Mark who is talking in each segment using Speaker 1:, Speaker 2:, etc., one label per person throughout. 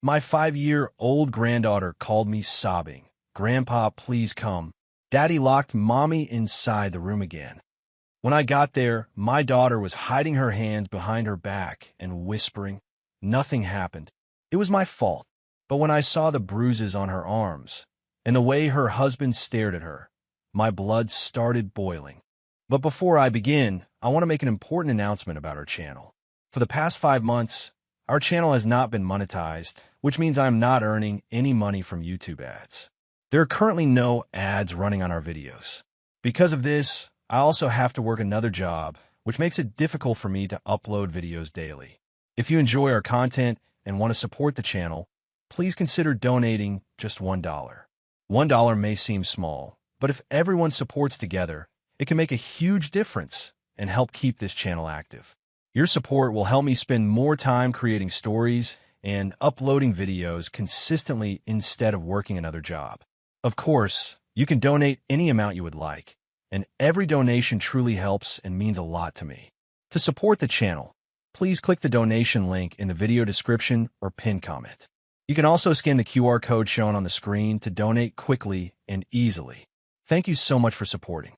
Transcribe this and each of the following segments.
Speaker 1: My 5-year-old granddaughter called me sobbing. "Grandpa, please come." Daddy locked Mommy inside the room again. When I got there, my daughter was hiding her hands behind her back and whispering. Nothing happened. It was my fault. But when I saw the bruises on her arms and the way her husband stared at her, my blood started boiling. But before I begin, I want to make an important announcement about our channel. For the past 5 months, our channel has not been monetized, which means I'm not earning any money from YouTube ads. There are currently no ads running on our videos. Because of this, I also have to work another job, which makes it difficult for me to upload videos daily. If you enjoy our content and want to support the channel, please consider donating just $1. $1 may seem small, but if everyone supports together, it can make a huge difference and help keep this channel active. Your support will help me spend more time creating stories and uploading videos consistently instead of working another job. Of course, you can donate any amount you would like, and every donation truly helps and means a lot to me. To support the channel, please click the donation link in the video description or pinned comment. You can also scan the QR code shown on the screen to donate quickly and easily. Thank you so much for supporting.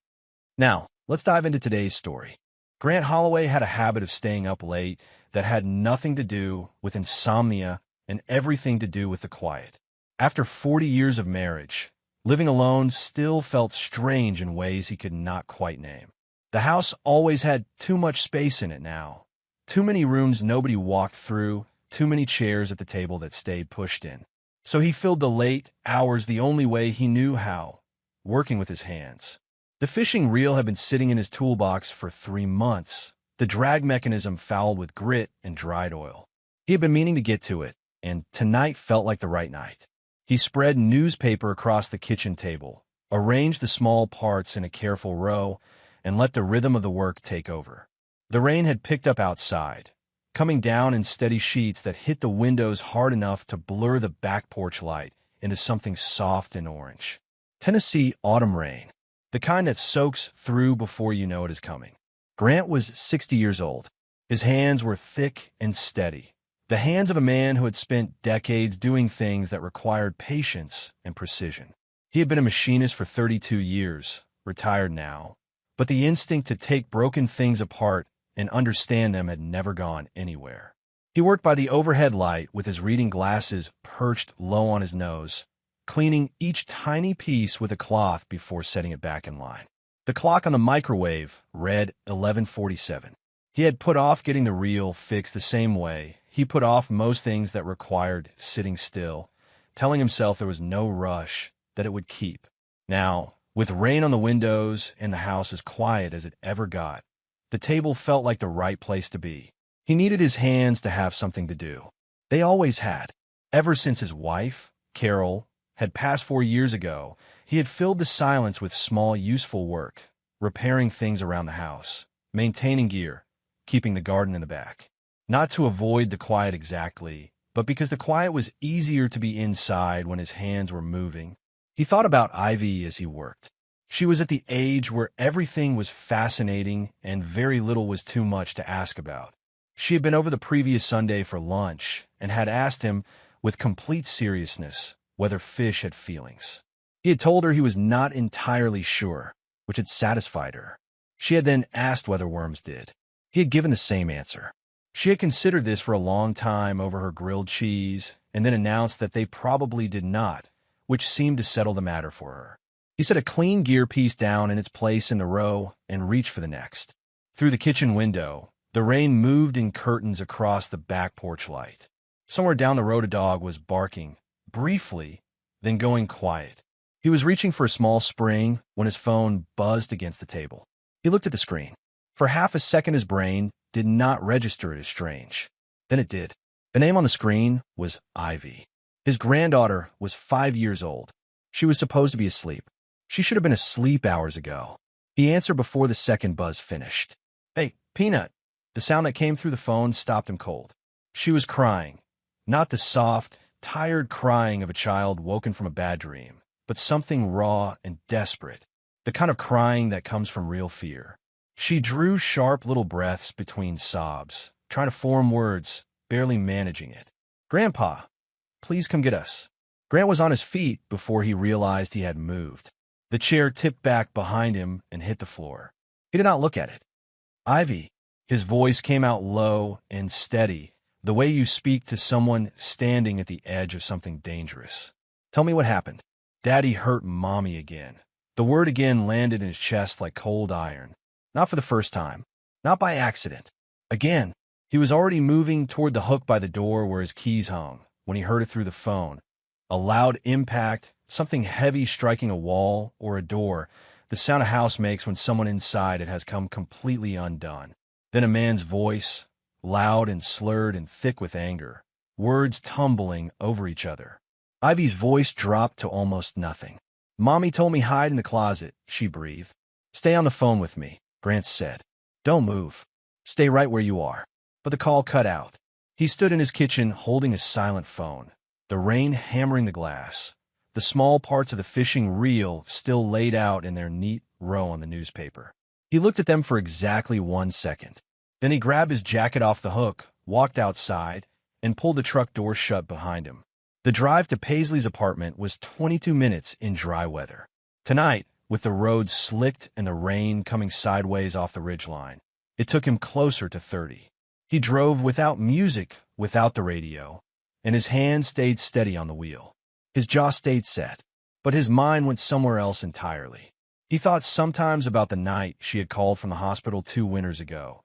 Speaker 1: Now, let's dive into today's story. Grant Holloway had a habit of staying up late that had nothing to do with insomnia and everything to do with the quiet. After 40 years of marriage, living alone still felt strange in ways he could not quite name. The house always had too much space in it now. Too many rooms nobody walked through, too many chairs at the table that stayed pushed in. So he filled the late hours the only way he knew how, working with his hands. The fishing reel had been sitting in his toolbox for 3 months, the drag mechanism fouled with grit and dried oil. He had been meaning to get to it, and tonight felt like the right night. He spread newspaper across the kitchen table, arranged the small parts in a careful row, and let the rhythm of the work take over. The rain had picked up outside, coming down in steady sheets that hit the windows hard enough to blur the back porch light into something soft and orange. Tennessee autumn rain, the kind that soaks through before you know it is coming. Grant was 60 years old. His hands were thick and steady, the hands of a man who had spent decades doing things that required patience and precision. He had been a machinist for 32 years, retired now, but the instinct to take broken things apart and understand them had never gone anywhere. He worked by the overhead light with his reading glasses perched low on his nose, cleaning each tiny piece with a cloth before setting it back in line. The clock on the microwave read 11:47. He had put off getting the reel fixed the same way he put off most things that required sitting still, telling himself there was no rush, that it would keep. Now, with rain on the windows and the house as quiet as it ever got, the table felt like the right place to be. He needed his hands to have something to do. They always had. Ever since his wife, Carol, had passed 4 years ago, he had filled the silence with small, useful work, repairing things around the house, maintaining gear, keeping the garden in the back. Not to avoid the quiet exactly, but because the quiet was easier to be inside when his hands were moving. He thought about Ivy as he worked. She was at the age where everything was fascinating and very little was too much to ask about. She had been over the previous Sunday for lunch and had asked him, with complete seriousness, whether fish had feelings. He had told her he was not entirely sure, which had satisfied her. She had then asked whether worms did. He had given the same answer. She had considered this for a long time over her grilled cheese and then announced that they probably did not, which seemed to settle the matter for her. He set a clean gear piece down in its place in the row and reached for the next. Through the kitchen window, the rain moved in curtains across the back porch light. Somewhere down the road a dog was barking, briefly, then going quiet. He was reaching for a small spring when his phone buzzed against the table. He looked at the screen. For half a second his brain did not register it as strange. Then it did. The name on the screen was Ivy. His granddaughter was 5 years old. She was supposed to be asleep. She should have been asleep hours ago. He answered before the second buzz finished. "Hey, Peanut." The sound that came through the phone stopped him cold. She was crying. Not the soft, tired crying of a child woken from a bad dream, but something raw and desperate, the kind of crying that comes from real fear. She drew sharp little breaths between sobs, trying to form words, barely managing it. "Grandpa." Please come get us. Grant was on his feet before he realized he had moved. The chair tipped back behind him and hit the floor. He did not look at it. Ivy. His voice came out low and steady, the way you speak to someone standing at the edge of something dangerous. Tell me what happened. Daddy hurt Mommy again. The word again landed in his chest like cold iron. Not for the first time. Not by accident. Again. He was already moving toward the hook by the door where his keys hung when he heard it through the phone. A loud impact, something heavy striking a wall or a door, the sound a house makes when someone inside it has come completely undone. Then a man's voice, loud and slurred and thick with anger, words tumbling over each other. Ivy's voice dropped to almost nothing. Mommy told me hide in the closet, she breathed. Stay on the phone with me, Grant said. Don't move. Stay right where you are. But the call cut out. He stood in his kitchen holding his silent phone, the rain hammering the glass, the small parts of the fishing reel still laid out in their neat row on the newspaper. He looked at them for exactly 1 second. Then he grabbed his jacket off the hook, walked outside, and pulled the truck door shut behind him. The drive to Paisley's apartment was 22 minutes in dry weather. Tonight, with the roads slicked and the rain coming sideways off the ridgeline, it took him closer to 30. He drove without music, without the radio, and his hand stayed steady on the wheel. His jaw stayed set, but his mind went somewhere else entirely. He thought sometimes about the night she had called from the hospital 2 winters ago.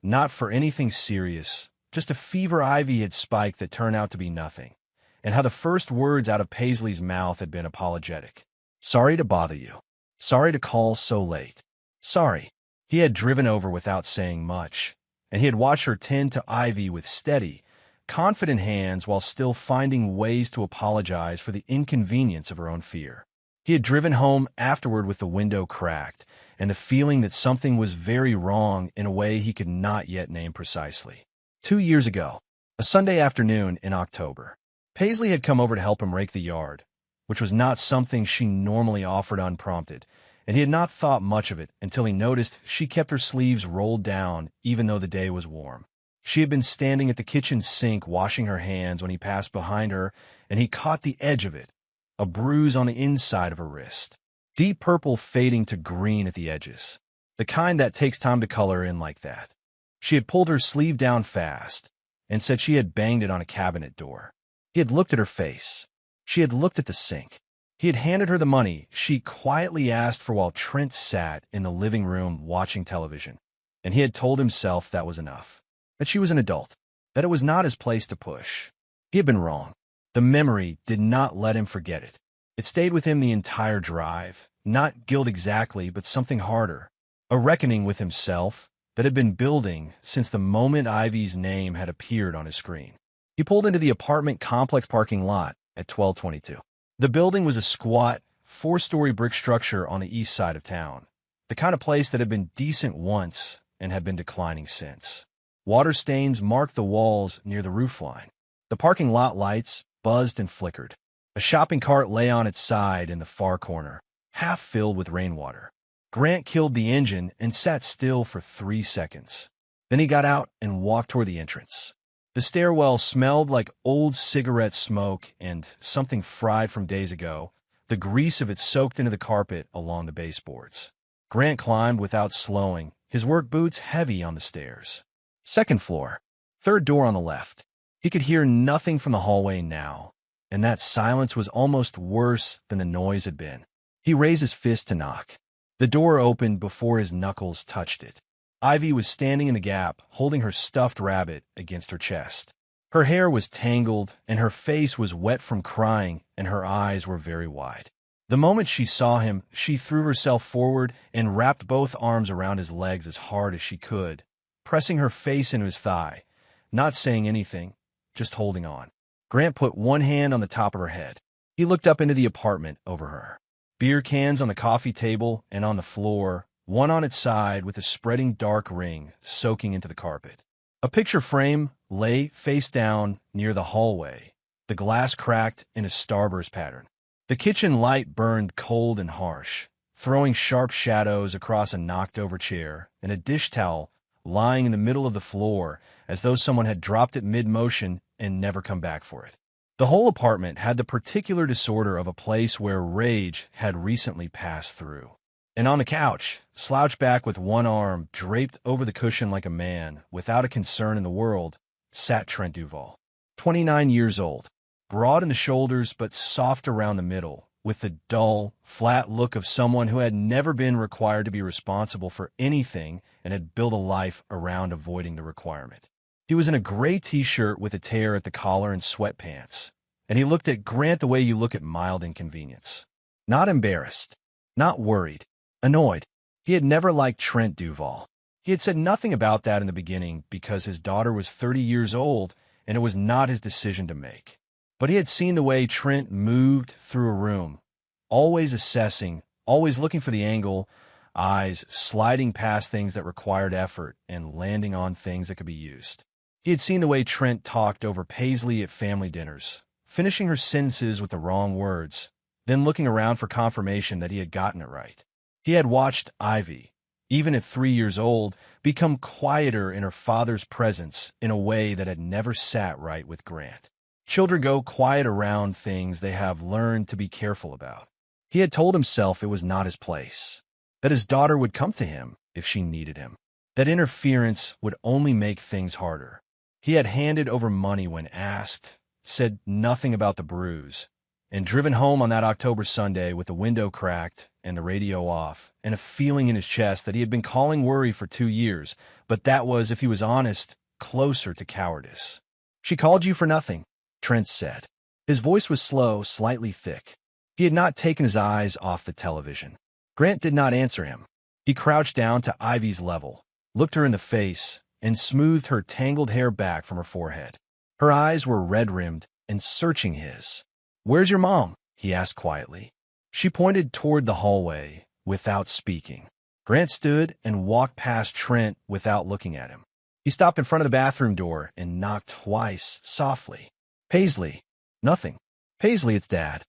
Speaker 1: Not for anything serious, just a fever Ivy had spiked that turned out to be nothing, and how the first words out of Paisley's mouth had been apologetic. Sorry to bother you. Sorry to call so late. Sorry. He had driven over without saying much, and he had watched her tend to Ivy with steady, confident hands while still finding ways to apologize for the inconvenience of her own fear. He had driven home afterward with the window cracked and the feeling that something was very wrong in a way he could not yet name precisely. 2 years ago, a Sunday afternoon in October, Paisley had come over to help him rake the yard, which was not something she normally offered unprompted, and he had not thought much of it until he noticed she kept her sleeves rolled down even though the day was warm. She had been standing at the kitchen sink washing her hands when he passed behind her, and he caught the edge of it, a bruise on the inside of her wrist, deep purple fading to green at the edges, the kind that takes time to color in like that. She had pulled her sleeve down fast and said she had banged it on a cabinet door. He had looked at her face. She had looked at the sink. He had handed her the money she quietly asked for while Trent sat in the living room watching television, and he had told himself that was enough, that she was an adult, that it was not his place to push. He had been wrong. The memory did not let him forget it. It stayed with him the entire drive, not guilt exactly, but something harder, a reckoning with himself that had been building since the moment Ivy's name had appeared on his screen. He pulled into the apartment complex parking lot at 12:22. The building was a squat, 4-story brick structure on the east side of town, the kind of place that had been decent once and had been declining since. Water stains marked the walls near the roofline. The parking lot lights buzzed and flickered. A shopping cart lay on its side in the far corner, half filled with rainwater. Grant killed the engine and sat still for 3 seconds. Then he got out and walked toward the entrance. The stairwell smelled like old cigarette smoke and something fried from days ago, the grease of it soaked into the carpet along the baseboards. Grant climbed without slowing, his work boots heavy on the stairs. Second floor, third door on the left. He could hear nothing from the hallway now, and that silence was almost worse than the noise had been. He raised his fist to knock. The door opened before his knuckles touched it. Ivy was standing in the gap, holding her stuffed rabbit against her chest. Her hair was tangled, and her face was wet from crying, and her eyes were very wide. The moment she saw him, she threw herself forward and wrapped both arms around his legs as hard as she could, pressing her face into his thigh, not saying anything, just holding on. Grant put one hand on the top of her head. He looked up into the apartment over her. Beer cans on the coffee table and on the floor, one on its side with a spreading dark ring soaking into the carpet. A picture frame lay face down near the hallway, the glass cracked in a starburst pattern. The kitchen light burned cold and harsh, throwing sharp shadows across a knocked-over chair and a dish towel lying in the middle of the floor as though someone had dropped it mid-motion and never come back for it. The whole apartment had the particular disorder of a place where rage had recently passed through. And on the couch, slouched back with one arm draped over the cushion like a man, without a concern in the world, sat Trent Duval. 29 years old, broad in the shoulders but soft around the middle, with the dull, flat look of someone who had never been required to be responsible for anything and had built a life around avoiding the requirement. He was in a gray t-shirt with a tear at the collar and sweatpants, and he looked at Grant the way you look at mild inconvenience. Not embarrassed, not worried, annoyed. He had never liked Trent Duval. He had said nothing about that in the beginning because his daughter was 30 years old and it was not his decision to make. But he had seen the way Trent moved through a room, always assessing, always looking for the angle, eyes sliding past things that required effort and landing on things that could be used. He had seen the way Trent talked over Paisley at family dinners, finishing her sentences with the wrong words, then looking around for confirmation that he had gotten it right. He had watched Ivy, even at 3 years old, become quieter in her father's presence in a way that had never sat right with Grant. Children go quiet around things they have learned to be careful about. He had told himself it was not his place, that his daughter would come to him if she needed him, that interference would only make things harder. He had handed over money when asked, said nothing about the bruise, and driven home on that October Sunday with the window cracked and the radio off, and a feeling in his chest that he had been calling worry for 2 years, but that was, if he was honest, closer to cowardice. "She called you for nothing," Trent said. His voice was slow, slightly thick. He had not taken his eyes off the television. Grant did not answer him. He crouched down to Ivy's level, looked her in the face, and smoothed her tangled hair back from her forehead. Her eyes were red-rimmed and searching his. "Where's your mom?" he asked quietly. She pointed toward the hallway, without speaking. Grant stood and walked past Trent without looking at him. He stopped in front of the bathroom door and knocked twice, softly. "Paisley." "Nothing." "Paisley, it's Dad."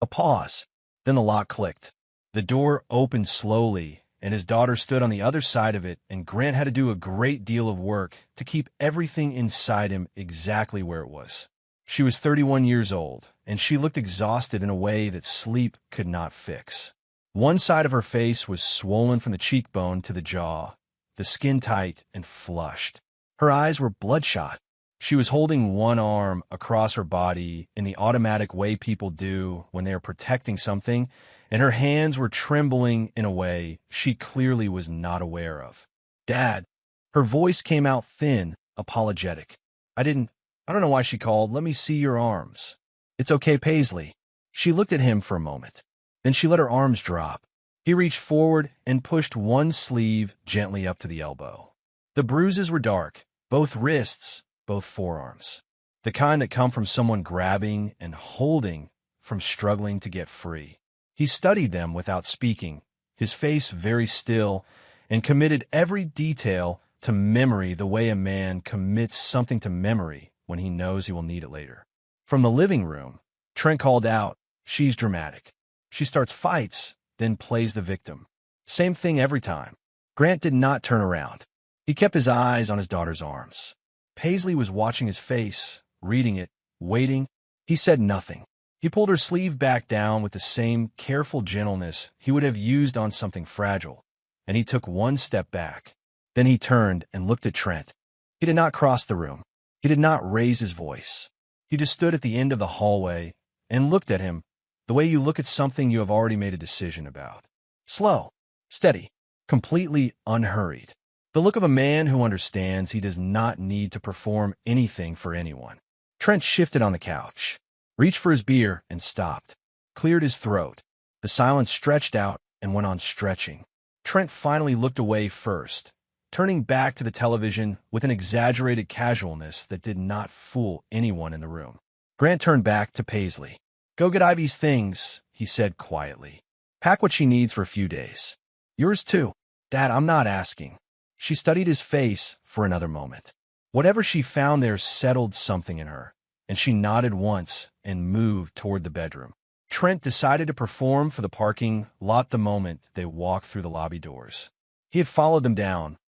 Speaker 1: A pause. Then the lock clicked. The door opened slowly, and his daughter stood on the other side of it, and Grant had to do a great deal of work to keep everything inside him exactly where it was. She was 31 years old, and she looked exhausted in a way that sleep could not fix. One side of her face was swollen from the cheekbone to the jaw, the skin tight and flushed. Her eyes were bloodshot. She was holding one arm across her body in the automatic way people do when they are protecting something, and her hands were trembling in a way she clearly was not aware of. "Dad." Her voice came out thin, apologetic. I don't know why she called. Let me see your arms." "It's okay, Paisley." She looked at him for a moment. Then she let her arms drop. He reached forward and pushed one sleeve gently up to the elbow. The bruises were dark, both wrists, both forearms. The kind that come from someone grabbing and holding from struggling to get free. He studied them without speaking, his face very still, and committed every detail to memory the way a man commits something to memory when he knows he will need it later. From the living room, Trent called out, "She's dramatic. She starts fights, then plays the victim. Same thing every time." Grant did not turn around. He kept his eyes on his daughter's arms. Paisley was watching his face, reading it, waiting. He said nothing. He pulled her sleeve back down with the same careful gentleness he would have used on something fragile, and he took one step back. Then he turned and looked at Trent. He did not cross the room. He did not raise his voice. He just stood at the end of the hallway and looked at him the way you look at something you have already made a decision about. Slow, steady, completely unhurried. The look of a man who understands he does not need to perform anything for anyone. Trent shifted on the couch, reached for his beer and stopped, cleared his throat. The silence stretched out and went on stretching. Trent finally looked away first, turning back to the television with an exaggerated casualness that did not fool anyone in the room. Grant turned back to Paisley. "Go get Ivy's things," he said quietly. "Pack what she needs for a few days. Yours too." "Dad, I'm not asking." She studied his face for another moment. Whatever she found there settled something in her, and she nodded once and moved toward the bedroom. Trent decided to perform for the parking lot the moment they walked through the lobby doors. He had followed them down,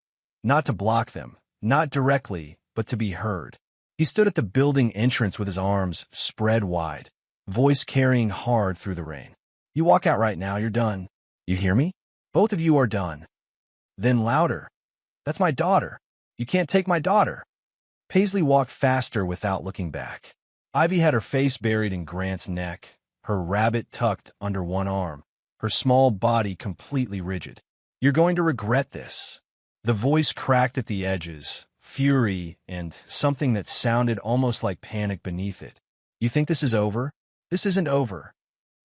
Speaker 1: not to block them, not directly, but to be heard. He stood at the building entrance with his arms spread wide, voice carrying hard through the rain. "You walk out right now, you're done. You hear me? Both of you are done." Then louder, "That's my daughter. You can't take my daughter." Paisley walked faster without looking back. Ivy had her face buried in Grant's neck, her rabbit tucked under one arm, her small body completely rigid. "You're going to regret this." The voice cracked at the edges, fury and something that sounded almost like panic beneath it. "You think this is over? This isn't over."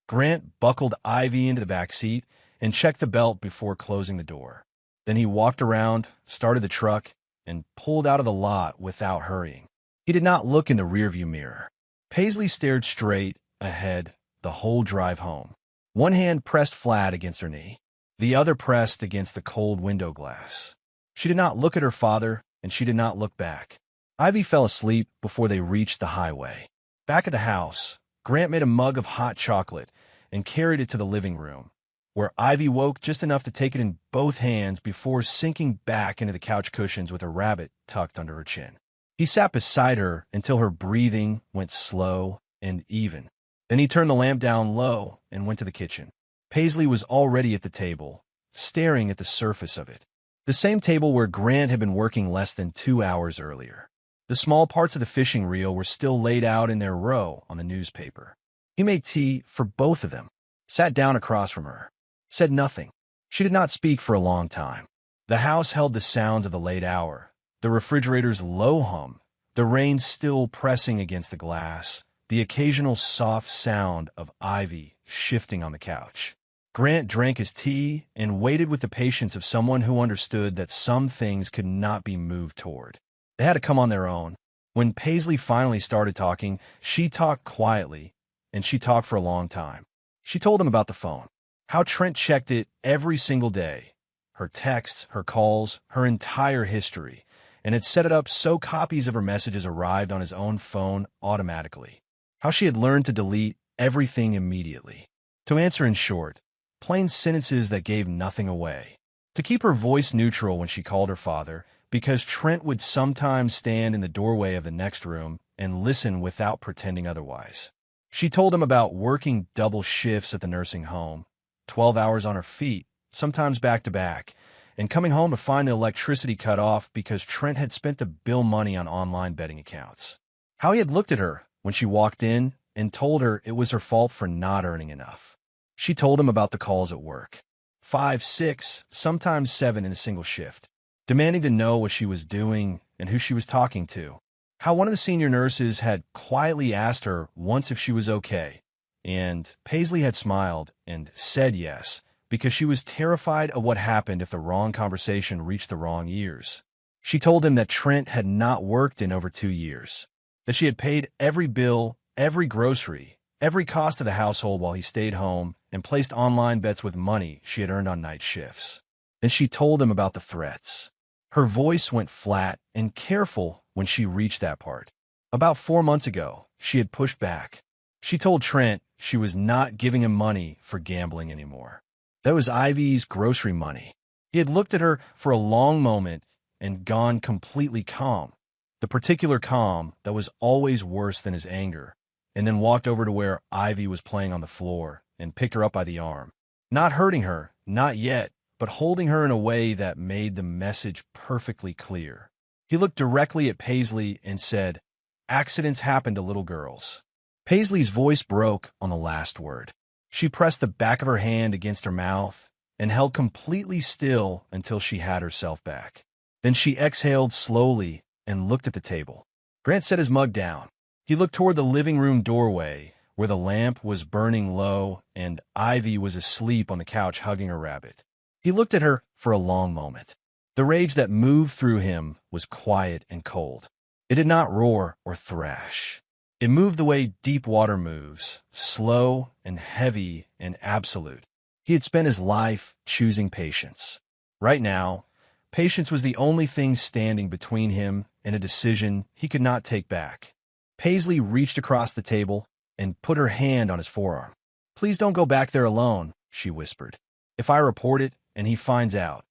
Speaker 1: Grant buckled Ivy into the back seat and checked the belt before closing the door. Then he walked around, started the truck, and pulled out of the lot without hurrying. He did not look in the rearview mirror. Paisley stared straight ahead the whole drive home. One hand pressed flat against her knee, the other pressed against the cold window glass. She did not look at her father, and she did not look back. Ivy fell asleep before they reached the highway. Back at the house, Grant made a mug of hot chocolate and carried it to the living room, where Ivy woke just enough to take it in both hands before sinking back into the couch cushions with a rabbit tucked under her chin. He sat beside her until her breathing went slow and even. Then he turned the lamp down low and went to the kitchen. Paisley was already at the table, staring at the surface of it. The same table where Grant had been working less than 2 hours earlier. The small parts of the fishing reel were still laid out in their row on the newspaper. He made tea for both of them, sat down across from her, said nothing. She did not speak for a long time. The house held the sounds of the late hour, the refrigerator's low hum, the rain still pressing against the glass, the occasional soft sound of Ivy shifting on the couch. Grant drank his tea and waited with the patience of someone who understood that some things could not be moved toward. They had to come on their own. When Paisley finally started talking, she talked quietly, and she talked for a long time. She told him about the phone, how Trent checked it every single day, her texts, her calls, her entire history, and had set it up so copies of her messages arrived on his own phone automatically. How she had learned to delete everything immediately. To answer in short, plain sentences that gave nothing away. To keep her voice neutral when she called her father, because Trent would sometimes stand in the doorway of the next room and listen without pretending otherwise. She told him about working double shifts at the nursing home, 12 hours on her feet, sometimes back to back, and coming home to find the electricity cut off because Trent had spent the bill money on online betting accounts. How he had looked at her when she walked in and told her it was her fault for not earning enough. She told him about the calls at work, 5, 6, sometimes 7 in a single shift, demanding to know what she was doing and who she was talking to. How one of the senior nurses had quietly asked her once if she was okay, and Paisley had smiled and said yes, because she was terrified of what happened if the wrong conversation reached the wrong ears. She told him that Trent had not worked in over 2 years, that she had paid every bill, every grocery, every cost of the household while he stayed home, and placed online bets with money she had earned on night shifts. Then she told him about the threats. Her voice went flat and careful when she reached that part. About 4 months ago, she had pushed back. She told Trent she was not giving him money for gambling anymore. That was Ivy's grocery money. He had looked at her for a long moment and gone completely calm, the particular calm that was always worse than his anger, and then walked over to where Ivy was playing on the floor and picked her up by the arm. Not hurting her, not yet, but holding her in a way that made the message perfectly clear. He looked directly at Paisley and said, "Accidents happen to little girls." Paisley's voice broke on the last word. She pressed the back of her hand against her mouth and held completely still until she had herself back. Then she exhaled slowly and looked at the table. Grant set his mug down. He looked toward the living room doorway, where the lamp was burning low and Ivy was asleep on the couch hugging her rabbit. He looked at her for a long moment. The rage that moved through him was quiet and cold. It did not roar or thrash. It moved the way deep water moves, slow and heavy and absolute. He had spent his life choosing patience. Right now, patience was the only thing standing between him and a decision he could not take back. Paisley reached across the table and put her hand on his forearm. "Please don't go back there alone," she whispered. "If I report it and he finds out,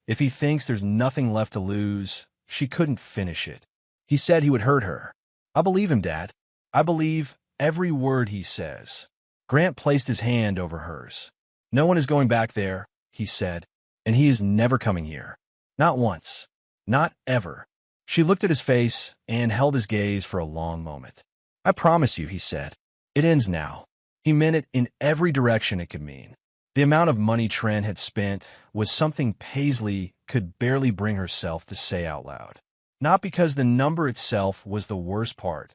Speaker 1: if he thinks there's nothing left to lose," she couldn't finish it. He said he would hurt her. I believe him, Dad. I believe every word he says. Grant placed his hand over hers. No one is going back there, he said, and he is never coming here. Not once. Not ever. She looked at his face and held his gaze for a long moment. I promise you, he said. It ends now. He meant it in every direction it could mean. The amount of money Trent had spent was something Paisley could barely bring herself to say out loud. Not because the number itself was the worst part,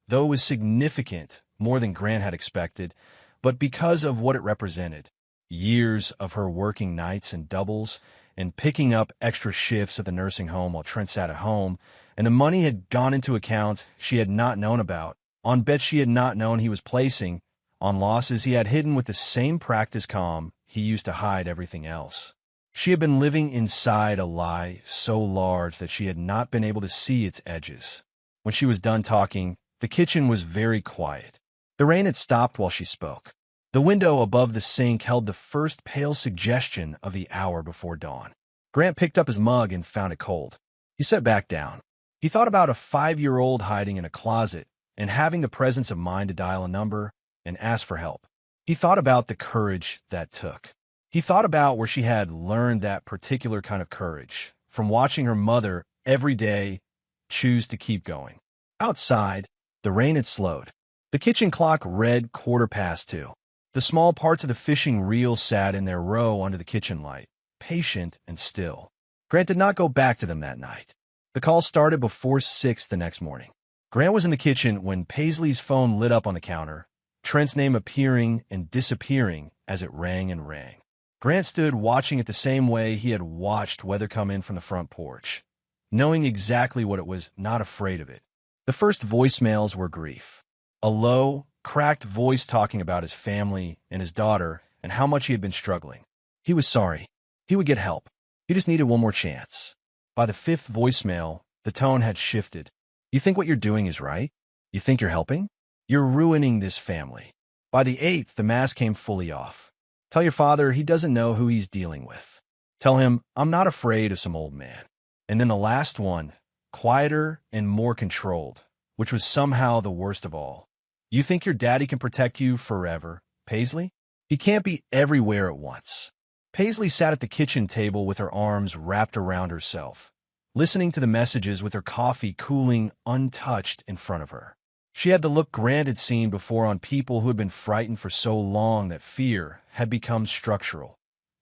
Speaker 1: though it was significant, more than Grant had expected, but because of what it represented. Years of her working nights and doubles and picking up extra shifts at the nursing home while Trent sat at home, and the money had gone into accounts she had not known about, on bets she had not known he was placing, on losses he had hidden with the same practice calm he used to hide everything else. She had been living inside a lie so large that she had not been able to see its edges. When she was done talking, the kitchen was very quiet. The rain had stopped while she spoke. The window above the sink held the first pale suggestion of the hour before dawn. Grant picked up his mug and found it cold. He sat back down. He thought about a 5-year-old hiding in a closet and having the presence of mind to dial a number and ask for help. He thought about the courage that took. He thought about where she had learned that particular kind of courage, from watching her mother every day choose to keep going. Outside, the rain had slowed. The kitchen clock read 2:15. The small parts of the fishing reel sat in their row under the kitchen light, patient and still. Grant did not go back to them that night. The call started before 6 the next morning. Grant was in the kitchen when Paisley's phone lit up on the counter, Trent's name appearing and disappearing as it rang and rang. Grant stood watching it the same way he had watched weather come in from the front porch, knowing exactly what it was, not afraid of it. The first voicemails were grief. A low, cracked voice talking about his family and his daughter and how much he had been struggling. He was sorry. He would get help. He just needed one more chance. By the fifth voicemail, the tone had shifted. You think what you're doing is right? You think you're helping? You're ruining this family. By the eighth, the mask came fully off. Tell your father he doesn't know who he's dealing with. Tell him, I'm not afraid of some old man. And then the last one, quieter and more controlled, which was somehow the worst of all. You think your daddy can protect you forever, Paisley? He can't be everywhere at once. Paisley sat at the kitchen table with her arms wrapped around herself, listening to the messages with her coffee cooling untouched in front of her. She had the look Grant had seen before on people who had been frightened for so long that fear had become structural,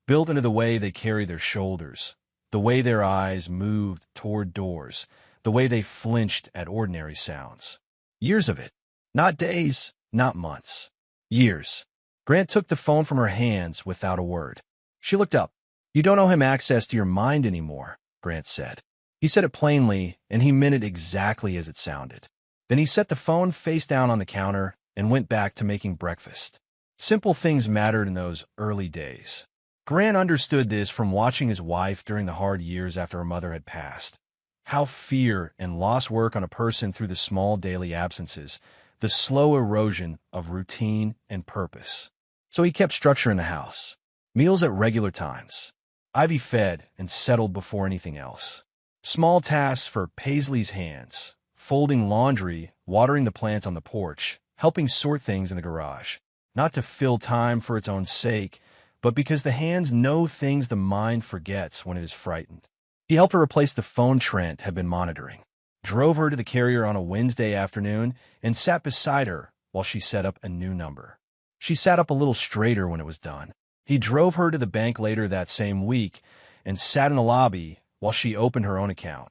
Speaker 1: built into the way they carry their shoulders, the way their eyes moved toward doors, the way they flinched at ordinary sounds. Years of it. Not days, not months. Years. Grant took the phone from her hands without a word. She looked up. You don't owe him access to your mind anymore, Grant said. He said it plainly, and he meant it exactly as it sounded. Then he set the phone face down on the counter and went back to making breakfast. Simple things mattered in those early days. Grant understood this from watching his wife during the hard years after her mother had passed. How fear and loss work on a person through the small daily absences, the slow erosion of routine and purpose. So he kept structure in the house. Meals at regular times. Ivy fed and settled before anything else. Small tasks for Paisley's hands. Folding laundry, watering the plants on the porch, helping sort things in the garage. Not to fill time for its own sake, but because the hands know things the mind forgets when it is frightened. He helped her replace the phone Trent had been monitoring, drove her to the carrier on a Wednesday afternoon, and sat beside her while she set up a new number. She sat up a little straighter when it was done. He drove her to the bank later that same week and sat in the lobby while she opened her own account.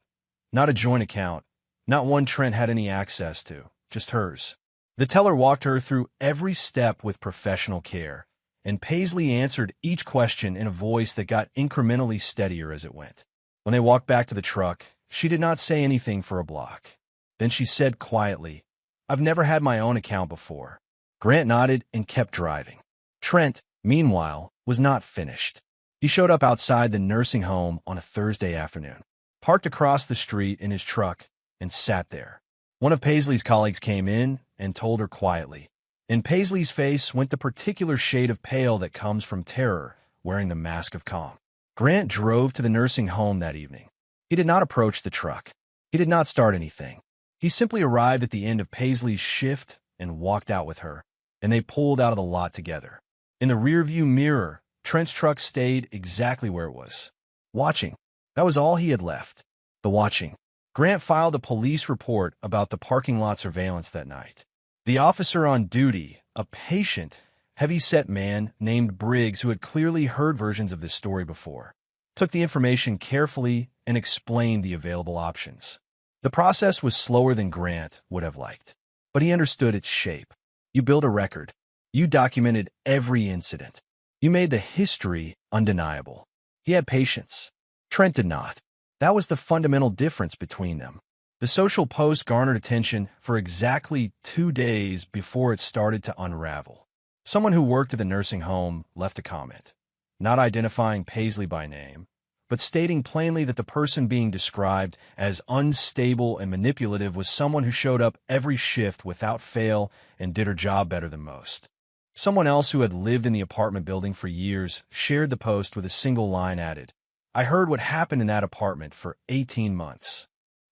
Speaker 1: Not a joint account. Not one Trent had any access to, just hers. The teller walked her through every step with professional care, and Paisley answered each question in a voice that got incrementally steadier as it went. When they walked back to the truck, she did not say anything for a block. Then she said quietly, I've never had my own account before. Grant nodded and kept driving. Trent, meanwhile, was not finished. He showed up outside the nursing home on a Thursday afternoon, parked across the street in his truck, and sat there. One of Paisley's colleagues came in and told her quietly. In Paisley's face went the particular shade of pale that comes from terror, wearing the mask of calm. Grant drove to the nursing home that evening. He did not approach the truck. He did not start anything. He simply arrived at the end of Paisley's shift and walked out with her, and they pulled out of the lot together. In the rearview mirror, Trent's truck stayed exactly where it was. Watching. That was all he had left. The watching. Grant filed a police report about the parking lot surveillance that night. The officer on duty, a patient, heavy-set man named Briggs who had clearly heard versions of this story before, took the information carefully and explained the available options. The process was slower than Grant would have liked, but he understood its shape. You build a record. You documented every incident. You made the history undeniable. He had patience. Trent did not. That was the fundamental difference between them. The social post garnered attention for exactly 2 days before it started to unravel. Someone who worked at the nursing home left a comment, not identifying Paisley by name, but stating plainly that the person being described as unstable and manipulative was someone who showed up every shift without fail and did her job better than most. Someone else who had lived in the apartment building for years shared the post with a single line added, "I heard what happened in that apartment for 18 months."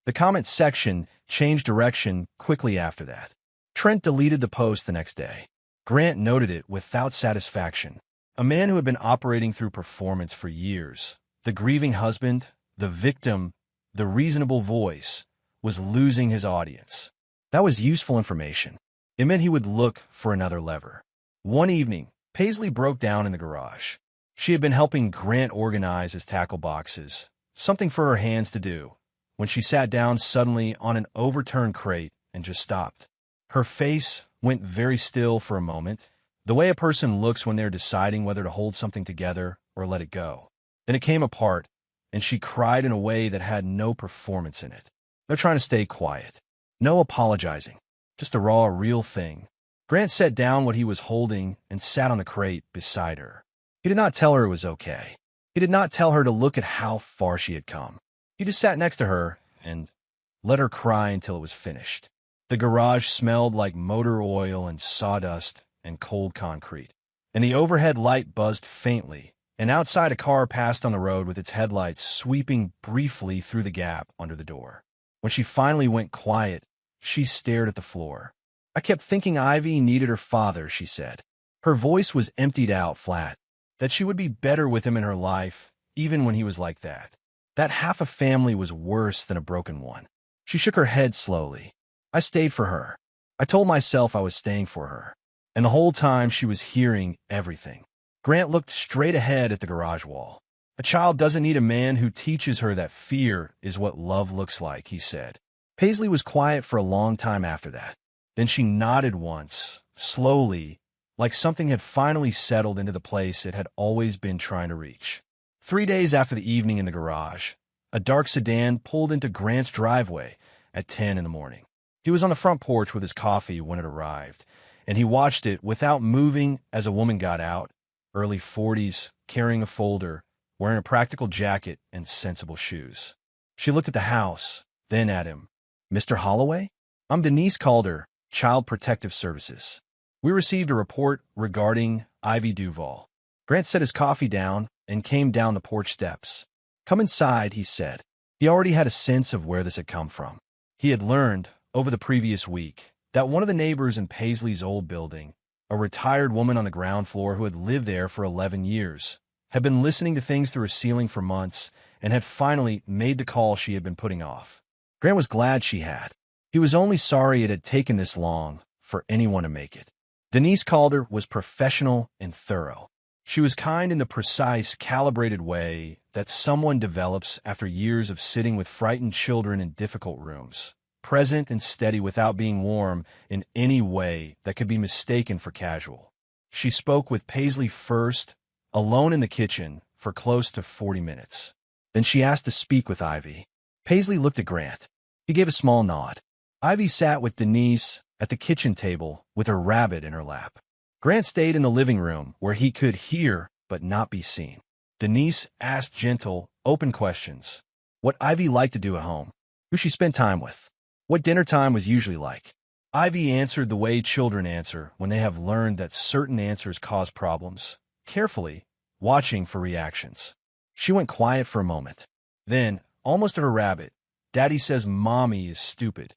Speaker 1: The comment section changed direction quickly after that. Trent deleted the post the next day. Grant noted it without satisfaction. A man who had been operating through performance for years, the grieving husband, the victim, the reasonable voice, was losing his audience. That was useful information. It meant he would look for another lever. One evening, Paisley broke down in the garage. She had been helping Grant organize his tackle boxes, something for her hands to do, when she sat down suddenly on an overturned crate and just stopped. Her face went very still for a moment, the way a person looks when they're deciding whether to hold something together or let it go. Then it came apart, and she cried in a way that had no performance in it. No trying to stay quiet. No apologizing. Just a raw, real thing. Grant set down what he was holding and sat on the crate beside her. He did not tell her it was okay. He did not tell her to look at how far she had come. He just sat next to her and let her cry until it was finished. The garage smelled like motor oil and sawdust and cold concrete, and the overhead light buzzed faintly, and outside a car passed on the road with its headlights sweeping briefly through the gap under the door. When she finally went quiet, she stared at the floor. "I kept thinking Ivy needed her father," she said. Her voice was emptied out flat, that she would be better with him in her life, even when he was like that. That half a family was worse than a broken one. She shook her head slowly. "I stayed for her. I told myself I was staying for her." And the whole time she was hearing everything. Grant looked straight ahead at the garage wall. "A child doesn't need a man who teaches her that fear is what love looks like," he said. Paisley was quiet for a long time after that. Then she nodded once, slowly, like something had finally settled into the place it had always been trying to reach. 3 days after the evening in the garage, a dark sedan pulled into Grant's driveway at 10 in the morning. He was on the front porch with his coffee when it arrived, and he watched it without moving as a woman got out, early 40s, carrying a folder, wearing a practical jacket and sensible shoes. She looked at the house, then at him. "Mr. Holloway? I'm Denise Calder, Child Protective Services. We received a report regarding Ivy Duval." Grant set his coffee down and came down the porch steps. "Come inside," he said. He already had a sense of where this had come from. He had learned, over the previous week, that one of the neighbors in Paisley's old building, a retired woman on the ground floor who had lived there for 11 years, had been listening to things through her ceiling for months and had finally made the call she had been putting off. Grant was glad she had. He was only sorry it had taken this long for anyone to make it. Denise Calder was professional and thorough. She was kind in the precise, calibrated way that someone develops after years of sitting with frightened children in difficult rooms, present and steady without being warm in any way that could be mistaken for casual. She spoke with Paisley first, alone in the kitchen, for close to 40 minutes. Then she asked to speak with Ivy. Paisley looked at Grant. He gave a small nod. Ivy sat with Denise at the kitchen table with her rabbit in her lap. Grant stayed in the living room where he could hear but not be seen. Denise asked gentle, open questions. What Ivy liked to do at home, who she spent time with, what dinner time was usually like. Ivy answered the way children answer when they have learned that certain answers cause problems, carefully, watching for reactions. She went quiet for a moment. Then, almost to her rabbit, "Daddy says Mommy is stupid."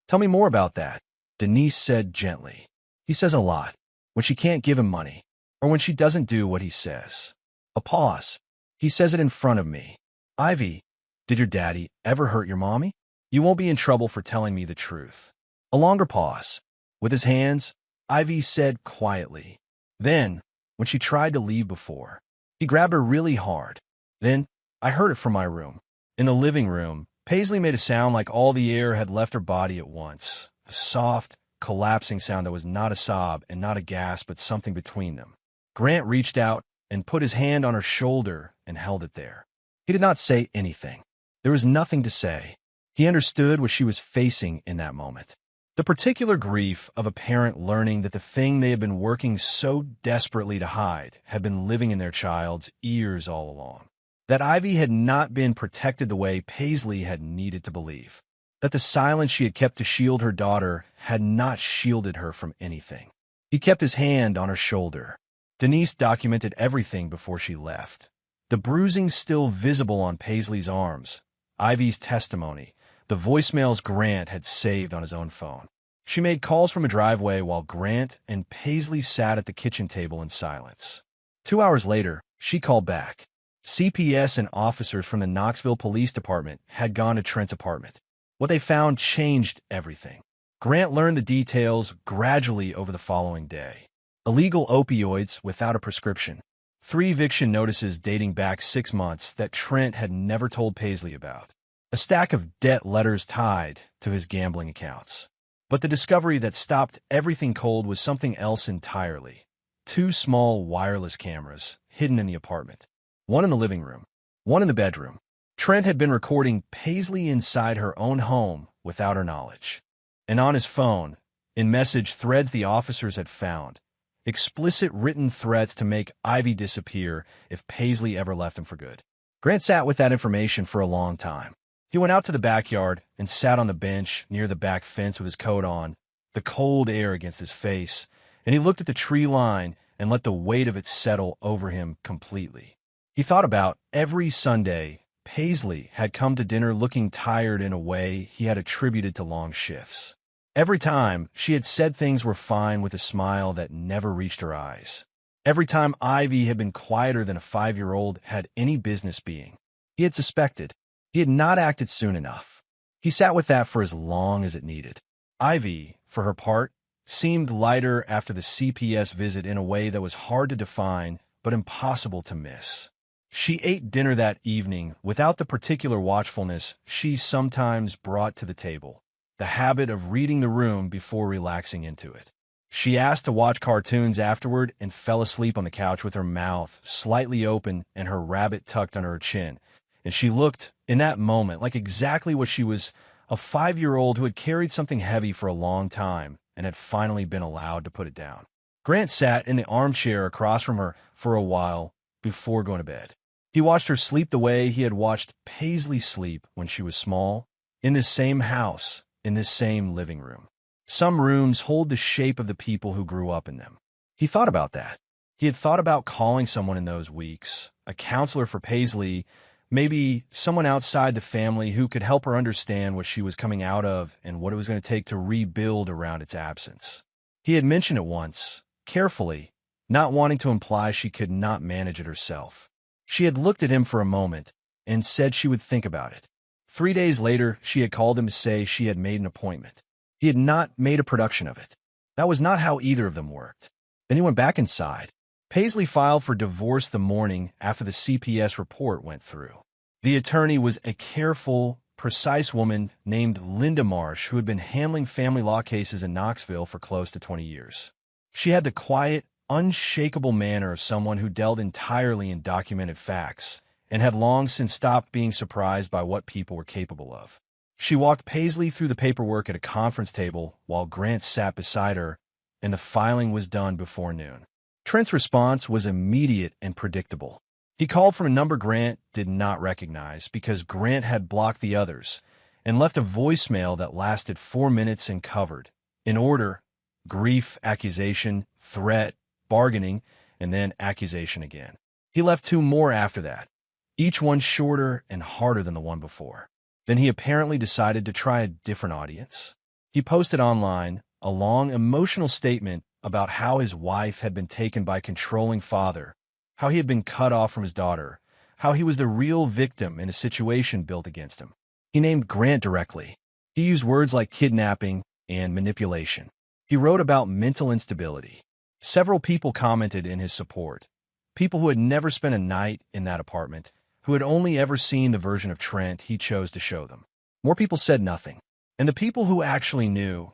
Speaker 1: Tell me more about that, Denise said gently. He says a lot. When she can't give him money, or when she doesn't do what he says. A pause. He says it in front of me. Ivy, did your daddy ever hurt your mommy? You won't be in trouble for telling me the truth. A longer pause. With his hands, Ivy said quietly. Then, when she tried to leave before, he grabbed her really hard. Then, I heard it from my room. In the living room, Paisley made a sound like all the air had left her body at once. A soft, collapsing sound that was not a sob and not a gasp, but something between them. Grant reached out and put his hand on her shoulder and held it there. He did not say anything. There was nothing to say. He understood what she was facing in that moment. The particular grief of a parent learning that the thing they had been working so desperately to hide had been living in their child's ears all along. That Ivy had not been protected the way Paisley had needed to believe. That the silence she had kept to shield her daughter had not shielded her from anything. He kept his hand on her shoulder. Denise documented everything before she left. The bruising still visible on Paisley's arms, Ivy's testimony, the voicemails Grant had saved on his own phone. She made calls from a driveway while Grant and Paisley sat at the kitchen table in silence. 2 hours later, she called back. CPS and officers from the Knoxville Police Department had gone to Trent's apartment. What they found changed everything. Grant learned the details gradually over the following day. Illegal opioids without a prescription. 3 eviction notices dating back 6 months that Trent had never told Paisley about. A stack of debt letters tied to his gambling accounts. But the discovery that stopped everything cold was something else entirely. 2 small wireless cameras hidden in the apartment. One in the living room, one in the bedroom. Trent had been recording Paisley inside her own home without her knowledge. And on his phone, in message threads the officers had found, explicit written threats to make Ivy disappear if Paisley ever left him for good. Grant sat with that information for a long time. He went out to the backyard and sat on the bench near the back fence with his coat on, the cold air against his face, and he looked at the tree line and let the weight of it settle over him completely. He thought about every Sunday Paisley had come to dinner looking tired in a way he had attributed to long shifts. Every time she had said things were fine with a smile that never reached her eyes. Every time Ivy had been quieter than a 5-year-old had any business being. He had suspected. He had not acted soon enough. He sat with that for as long as it needed. Ivy, for her part, seemed lighter after the CPS visit in a way that was hard to define but impossible to miss. She ate dinner that evening without the particular watchfulness she sometimes brought to the table, the habit of reading the room before relaxing into it. She asked to watch cartoons afterward and fell asleep on the couch with her mouth slightly open and her rabbit tucked under her chin. And she looked, in that moment, like exactly what she was, a 5-year-old who had carried something heavy for a long time and had finally been allowed to put it down. Grant sat in the armchair across from her for a while before going to bed. He watched her sleep the way he had watched Paisley sleep when she was small, in this same house, in this same living room. Some rooms hold the shape of the people who grew up in them. He thought about that. He had thought about calling someone in those weeks, a counselor for Paisley, maybe someone outside the family who could help her understand what she was coming out of and what it was going to take to rebuild around its absence. He had mentioned it once, carefully, not wanting to imply she could not manage it herself. She had looked at him for a moment and said she would think about it. 3 days later, she had called him to say she had made an appointment. He had not made a production of it. That was not how either of them worked. Then he went back inside. Paisley filed for divorce the morning after the CPS report went through. The attorney was a careful, precise woman named Linda Marsh who had been handling family law cases in Knoxville for close to 20 years. She had the quiet, unshakable manner of someone who dealt entirely in documented facts and had long since stopped being surprised by what people were capable of. She walked Paisley through the paperwork at a conference table while Grant sat beside her, and the filing was done before noon. Trent's response was immediate and predictable. He called from a number Grant did not recognize because Grant had blocked the others and left a voicemail that lasted 4 minutes and covered, in order, grief, accusation, threat, bargaining, and then accusation again. He left 2 more after that, each one shorter and harder than the one before. Then he apparently decided to try a different audience. He posted online a long, emotional statement about how his wife had been taken by a controlling father, how he had been cut off from his daughter, how he was the real victim in a situation built against him. He named Grant directly. He used words like kidnapping and manipulation. He wrote about mental instability. Several people commented in his support. People who had never spent a night in that apartment, who had only ever seen the version of Trent he chose to show them. More people said nothing. And the people who actually knew,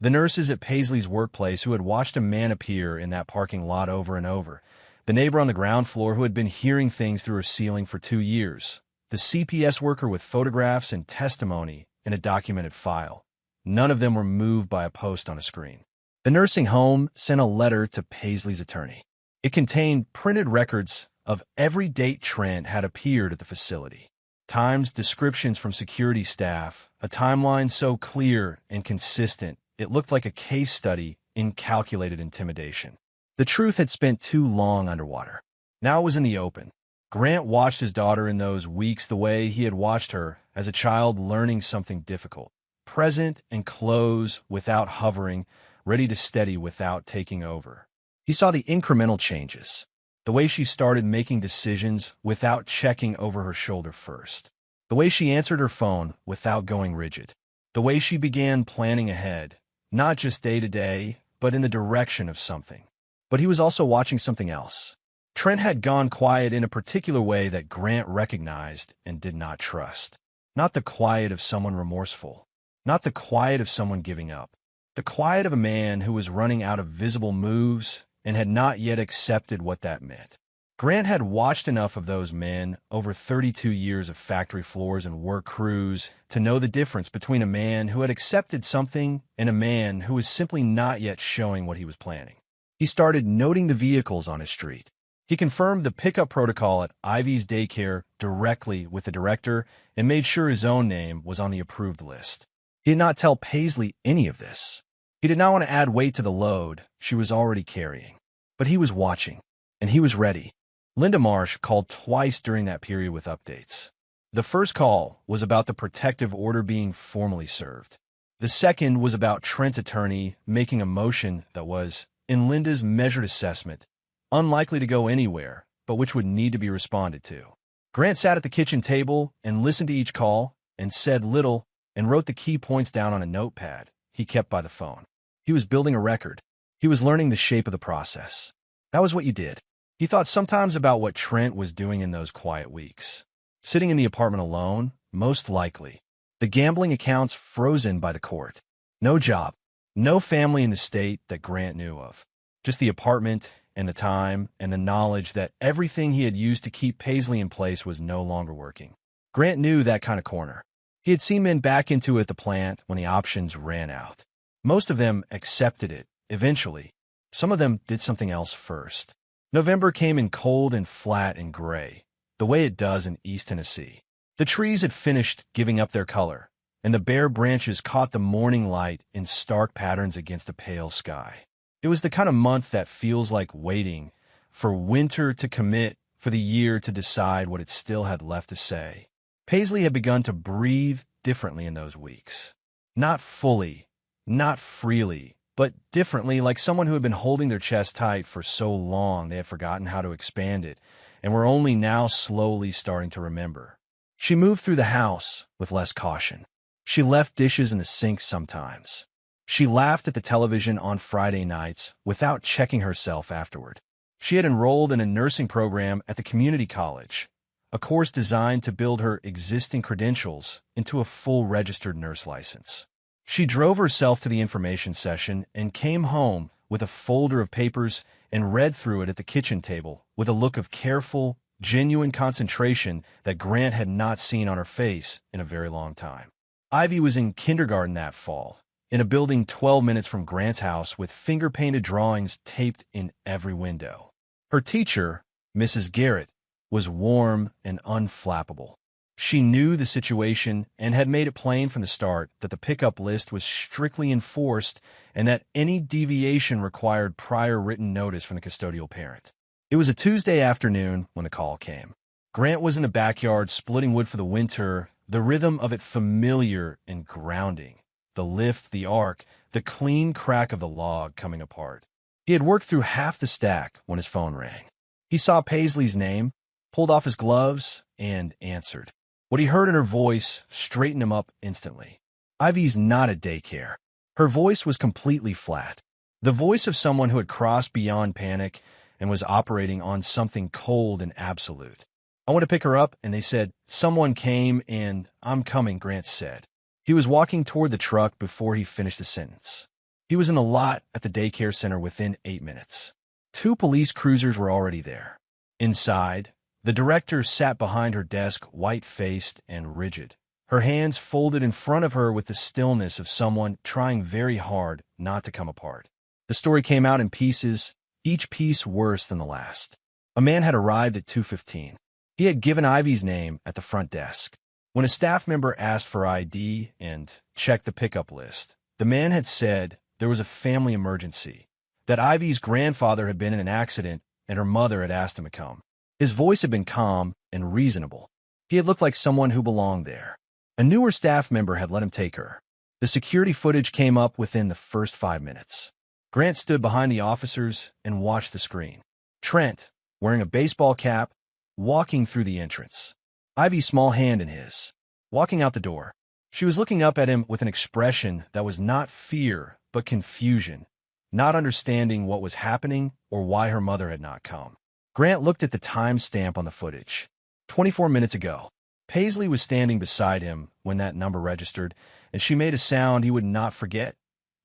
Speaker 1: the nurses at Paisley's workplace who had watched a man appear in that parking lot over and over, the neighbor on the ground floor who had been hearing things through her ceiling for 2 years, the CPS worker with photographs and testimony in a documented file. None of them were moved by a post on a screen. The nursing home sent a letter to Paisley's attorney. It contained printed records of every date Trent had appeared at the facility. Times, descriptions from security staff, a timeline so clear and consistent it looked like a case study in calculated intimidation. The truth had spent too long underwater. Now it was in the open. Grant watched his daughter in those weeks the way he had watched her as a child learning something difficult, present and close without hovering, ready to steady without taking over. He saw the incremental changes, the way she started making decisions without checking over her shoulder first, the way she answered her phone without going rigid, the way she began planning ahead, not just day to day, but in the direction of something. But he was also watching something else. Trent had gone quiet in a particular way that Grant recognized and did not trust. Not the quiet of someone remorseful, not the quiet of someone giving up, the quiet of a man who was running out of visible moves and had not yet accepted what that meant. Grant had watched enough of those men over 32 years of factory floors and work crews to know the difference between a man who had accepted something and a man who was simply not yet showing what he was planning. He started noting the vehicles on his street. He confirmed the pickup protocol at Ivy's daycare directly with the director and made sure his own name was on the approved list. He did not tell Paisley any of this. He did not want to add weight to the load she was already carrying. But he was watching, and he was ready. Linda Marsh called twice during that period with updates. The first call was about the protective order being formally served. The second was about Trent's attorney making a motion that was, in Linda's measured assessment, unlikely to go anywhere, but which would need to be responded to. Grant sat at the kitchen table and listened to each call and said little and wrote the key points down on a notepad he kept by the phone. He was building a record. He was learning the shape of the process. That was what you did. He thought sometimes about what Trent was doing in those quiet weeks. Sitting in the apartment alone, most likely. The gambling accounts frozen by the court. No job. No family in the state that Grant knew of. Just the apartment and the time and the knowledge that everything he had used to keep Paisley in place was no longer working. Grant knew that kind of corner. He had seen men back into it at the plant when the options ran out. Most of them accepted it, eventually. Some of them did something else first. November came in cold and flat and gray, the way it does in East Tennessee. The trees had finished giving up their color, and the bare branches caught the morning light in stark patterns against a pale sky. It was the kind of month that feels like waiting for winter to commit, for the year to decide what it still had left to say. Paisley had begun to breathe differently in those weeks. Not fully, not freely, but differently, like someone who had been holding their chest tight for so long they had forgotten how to expand it, and were only now slowly starting to remember. She moved through the house with less caution. She left dishes in the sink sometimes. She laughed at the television on Friday nights without checking herself afterward. She had enrolled in a nursing program at the community college, a course designed to build her existing credentials into a full registered nurse license. She drove herself to the information session and came home with a folder of papers and read through it at the kitchen table with a look of careful, genuine concentration that Grant had not seen on her face in a very long time. Ivy was in kindergarten that fall, in a building 12 minutes from Grant's house with finger-painted drawings taped in every window. Her teacher, Mrs. Garrett, was warm and unflappable. She knew the situation and had made it plain from the start that the pickup list was strictly enforced and that any deviation required prior written notice from the custodial parent. It was a Tuesday afternoon when the call came. Grant was in the backyard splitting wood for the winter, the rhythm of it familiar and grounding. the lift, the arc, the clean crack of the log coming apart. He had worked through half the stack when his phone rang. He saw Paisley's name, pulled off his gloves, and answered. What he heard in her voice straightened him up instantly. Ivy's not at daycare. Her voice was completely flat. The voice of someone who had crossed beyond panic and was operating on something cold and absolute. I want to pick her up, and they said, someone came, and I'm coming, Grant said. He was walking toward the truck before he finished the sentence. He was in the lot at the daycare center within 8 minutes. 2 police cruisers were already there. Inside, the director sat behind her desk, white-faced and rigid, her hands folded in front of her with the stillness of someone trying very hard not to come apart. The story came out in pieces, each piece worse than the last. A man had arrived at 2:15. He had given Ivy's name at the front desk. When a staff member asked for ID and checked the pickup list, the man had said there was a family emergency, that Ivy's grandfather had been in an accident and her mother had asked him to come. His voice had been calm and reasonable. He had looked like someone who belonged there. A newer staff member had let him take her. The security footage came up within the first 5 minutes. Grant stood behind the officers and watched the screen. Trent, wearing a baseball cap, walking through the entrance. Ivy's small hand in his. Walking out the door. She was looking up at him with an expression that was not fear, but confusion, not understanding what was happening or why her mother had not come. Grant looked at the time stamp on the footage. 24 minutes ago. Paisley was standing beside him when that number registered, and she made a sound he would not forget.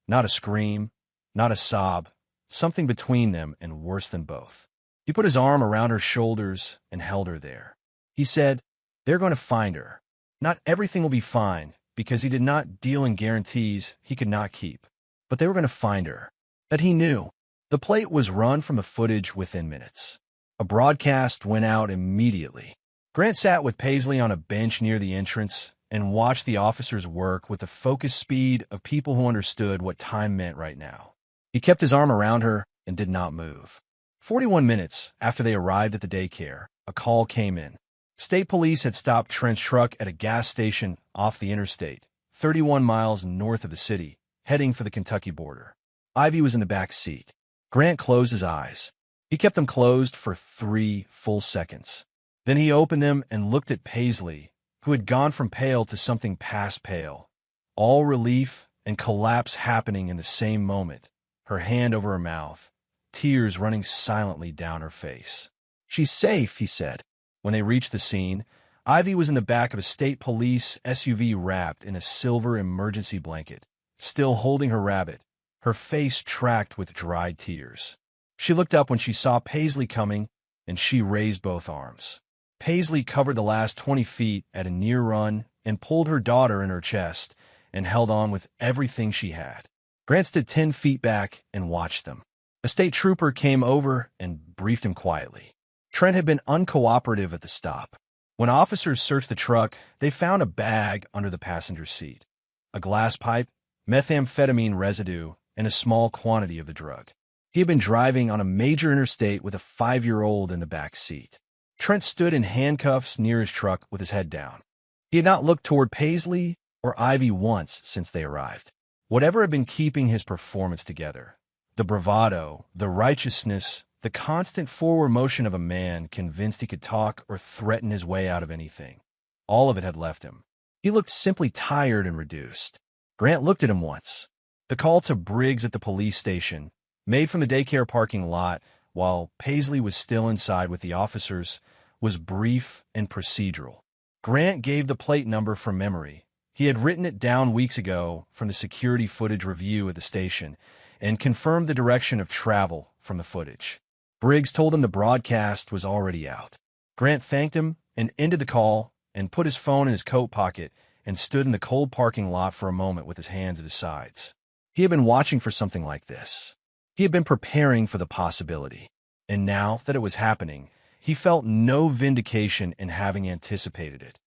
Speaker 1: Not a scream, not a sob, something between them and worse than both. He put his arm around her shoulders and held her there. He said, they're going to find her. Not everything will be fine, because he did not deal in guarantees he could not keep. But they were going to find her. That he knew. The plate was run from the footage within minutes. A broadcast went out immediately. Grant sat with Paisley on a bench near the entrance and watched the officers work with the focused speed of people who understood what time meant right now. He kept his arm around her and did not move. 41 minutes after they arrived at the daycare, a call came in. State police had stopped Trent's truck at a gas station off the interstate, 31 miles north of the city, heading for the Kentucky border. Ivy was in the back seat. Grant closed his eyes. He kept them closed for 3 full seconds. Then he opened them and looked at Paisley, who had gone from pale to something past pale. All relief and collapse happening in the same moment, her hand over her mouth, tears running silently down her face. She's safe, he said. When they reached the scene, Ivy was in the back of a state police SUV wrapped in a silver emergency blanket, still holding her rabbit, her face tracked with dried tears. She looked up when she saw Paisley coming, and she raised both arms. Paisley covered the last 20 feet at a near run and pulled her daughter in her chest and held on with everything she had. Grant stood 10 feet back and watched them. A state trooper came over and briefed him quietly. Trent had been uncooperative at the stop. When officers searched the truck, they found a bag under the passenger seat, a glass pipe, methamphetamine residue, and a small quantity of the drug. He had been driving on a major interstate with a 5-year-old in the back seat. Trent stood in handcuffs near his truck with his head down. He had not looked toward Paisley or Ivy once since they arrived. Whatever had been keeping his performance together, the bravado, the righteousness, the constant forward motion of a man convinced he could talk or threaten his way out of anything, all of it had left him. He looked simply tired and reduced. Grant looked at him once. The call to Briggs at the police station, made from the daycare parking lot while Paisley was still inside with the officers, was brief and procedural. Grant gave the plate number from memory. He had written it down weeks ago from the security footage review at the station and confirmed the direction of travel from the footage. Briggs told him the broadcast was already out. Grant thanked him and ended the call and put his phone in his coat pocket and stood in the cold parking lot for a moment with his hands at his sides. He had been watching for something like this. He had been preparing for the possibility. And now that it was happening, he felt no vindication in having anticipated it.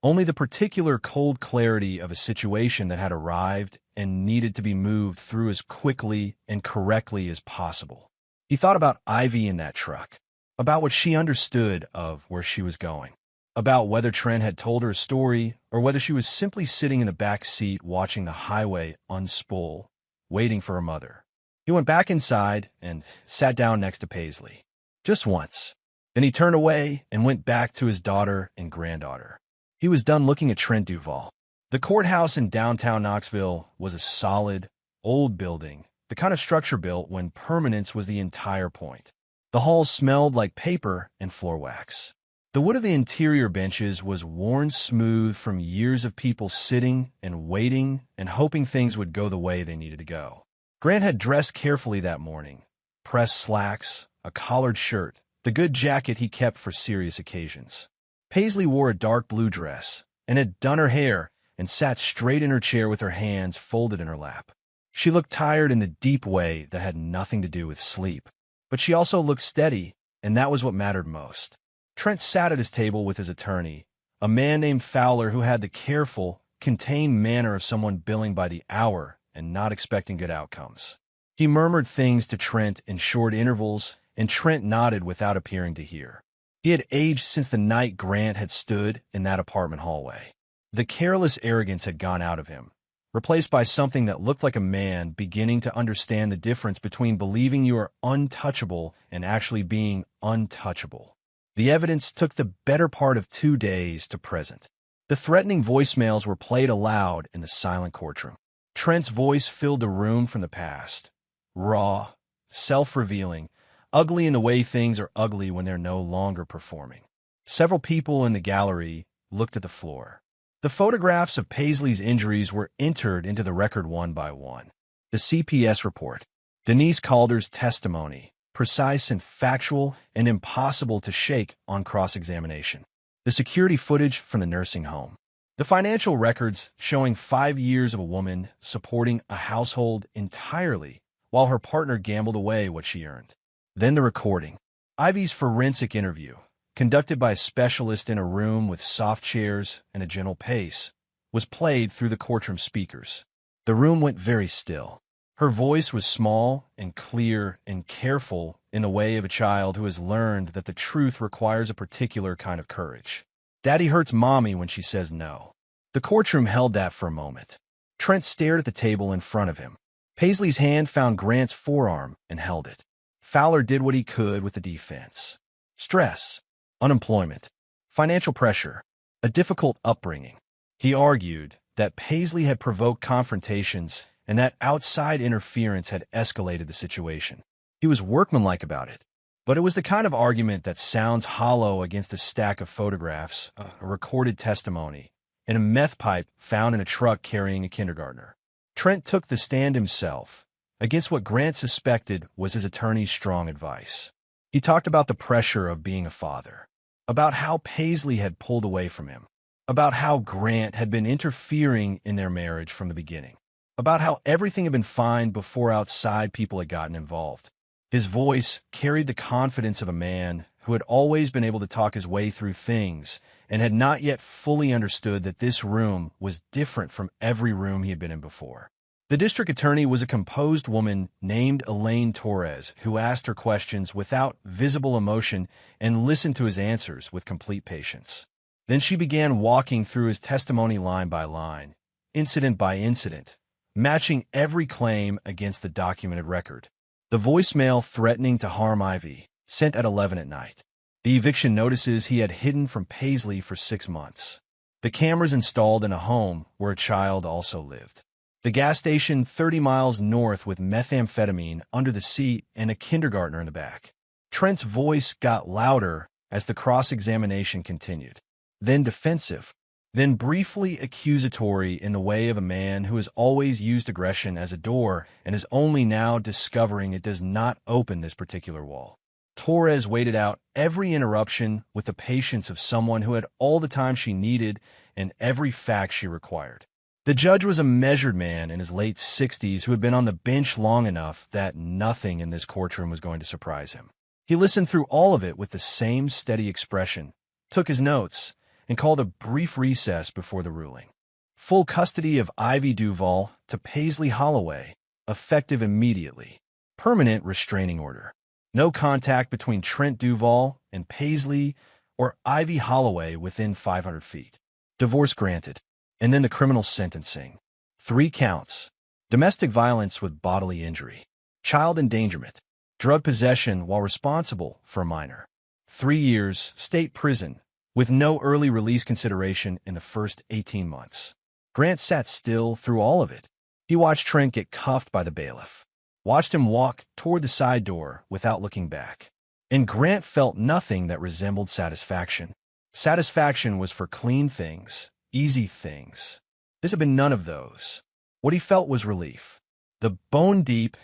Speaker 1: Only the particular cold clarity of a situation that had arrived and needed to be moved through as quickly and correctly as possible. He thought about Ivy in that truck, about what she understood of where she was going. about whether Trent had told her a story or whether she was simply sitting in the back seat watching the highway unspool, waiting for her mother. He went back inside and sat down next to Paisley. Just once. Then he turned away and went back to his daughter and granddaughter. He was done looking at Trent Duval. The courthouse in downtown Knoxville was a solid, old building, the kind of structure built when permanence was the entire point. The halls smelled like paper and floor wax. The wood of the interior benches was worn smooth from years of people sitting and waiting and hoping things would go the way they needed to go. Grant had dressed carefully that morning. Pressed slacks, a collared shirt, the good jacket he kept for serious occasions. Paisley wore a dark blue dress and had done her hair and sat straight in her chair with her hands folded in her lap. She looked tired in the deep way that had nothing to do with sleep. But she also looked steady, and that was what mattered most. Trent sat at his table with his attorney, a man named Fowler who had the careful, contained manner of someone billing by the hour and not expecting good outcomes. He murmured things to Trent in short intervals, and Trent nodded without appearing to hear. He had aged since the night Grant had stood in that apartment hallway. The careless arrogance had gone out of him, replaced by something that looked like a man beginning to understand the difference between believing you are untouchable and actually being untouchable. The evidence took the better part of 2 days to present. The threatening voicemails were played aloud in the silent courtroom. Trent's voice filled the room from the past. Raw, self-revealing, ugly in the way things are ugly when they're no longer performing. Several people in the gallery looked at the floor. The photographs of Paisley's injuries were entered into the record one by one. The CPS report, Denise Calder's testimony, precise and factual and impossible to shake on cross-examination. The security footage from the nursing home. The financial records showing 5 years of a woman supporting a household entirely while her partner gambled away what she earned. Then the recording. Ivy's forensic interview, conducted by a specialist in a room with soft chairs and a gentle pace, was played through the courtroom speakers. The room went very still. Her voice was small and clear and careful in the way of a child who has learned that the truth requires a particular kind of courage. Daddy hurts mommy when she says no. The courtroom held that for a moment. Trent stared at the table in front of him. Paisley's hand found Grant's forearm and held it. Fowler did what he could with the defense. Stress, unemployment, financial pressure, a difficult upbringing. He argued that Paisley had provoked confrontations and that outside interference had escalated the situation. He was workmanlike about it, but it was the kind of argument that sounds hollow against a stack of photographs, a recorded testimony, and a meth pipe found in a truck carrying a kindergartner. Trent took the stand himself, against what Grant suspected was his attorney's strong advice. He talked about the pressure of being a father, about how Paisley had pulled away from him, about how Grant had been interfering in their marriage from the beginning, about how everything had been fine before outside people had gotten involved. His voice carried the confidence of a man who had always been able to talk his way through things and had not yet fully understood that this room was different from every room he had been in before. The district attorney was a composed woman named Elaine Torres who asked her questions without visible emotion and listened to his answers with complete patience. Then she began walking through his testimony line by line, incident by incident, matching every claim against the documented record. The voicemail threatening to harm Ivy, sent at 11 at night. The eviction notices he had hidden from Paisley for 6 months. The cameras installed in a home where a child also lived. The gas station 30 miles north with methamphetamine under the seat and a kindergartner in the back. Trent's voice got louder as the cross-examination continued. Then defensive. Then briefly accusatory in the way of a man who has always used aggression as a door and is only now discovering it does not open this particular wall. Torres waited out every interruption with the patience of someone who had all the time she needed and every fact she required. The judge was a measured man in his late 60s who had been on the bench long enough that nothing in this courtroom was going to surprise him. He listened through all of it with the same steady expression, took his notes, and called a brief recess before the ruling. Full custody of Ivy Duval to Paisley Holloway, effective immediately. Permanent restraining order. No contact between Trent Duval and Paisley or Ivy Holloway within 500 feet. Divorce granted. And then the criminal sentencing. 3 counts. Domestic violence with bodily injury. Child endangerment. Drug possession while responsible for a minor. 3 years, state prison, with no early release consideration in the first 18 months. Grant sat still through all of it. He watched Trent get cuffed by the bailiff. Watched him walk toward the side door without looking back. And Grant felt nothing that resembled satisfaction. Satisfaction was for clean things, easy things. This had been none of those. What he felt was relief. The bone-deep,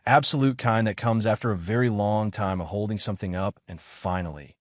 Speaker 1: absolute kind that comes after a very long time of holding something up and finally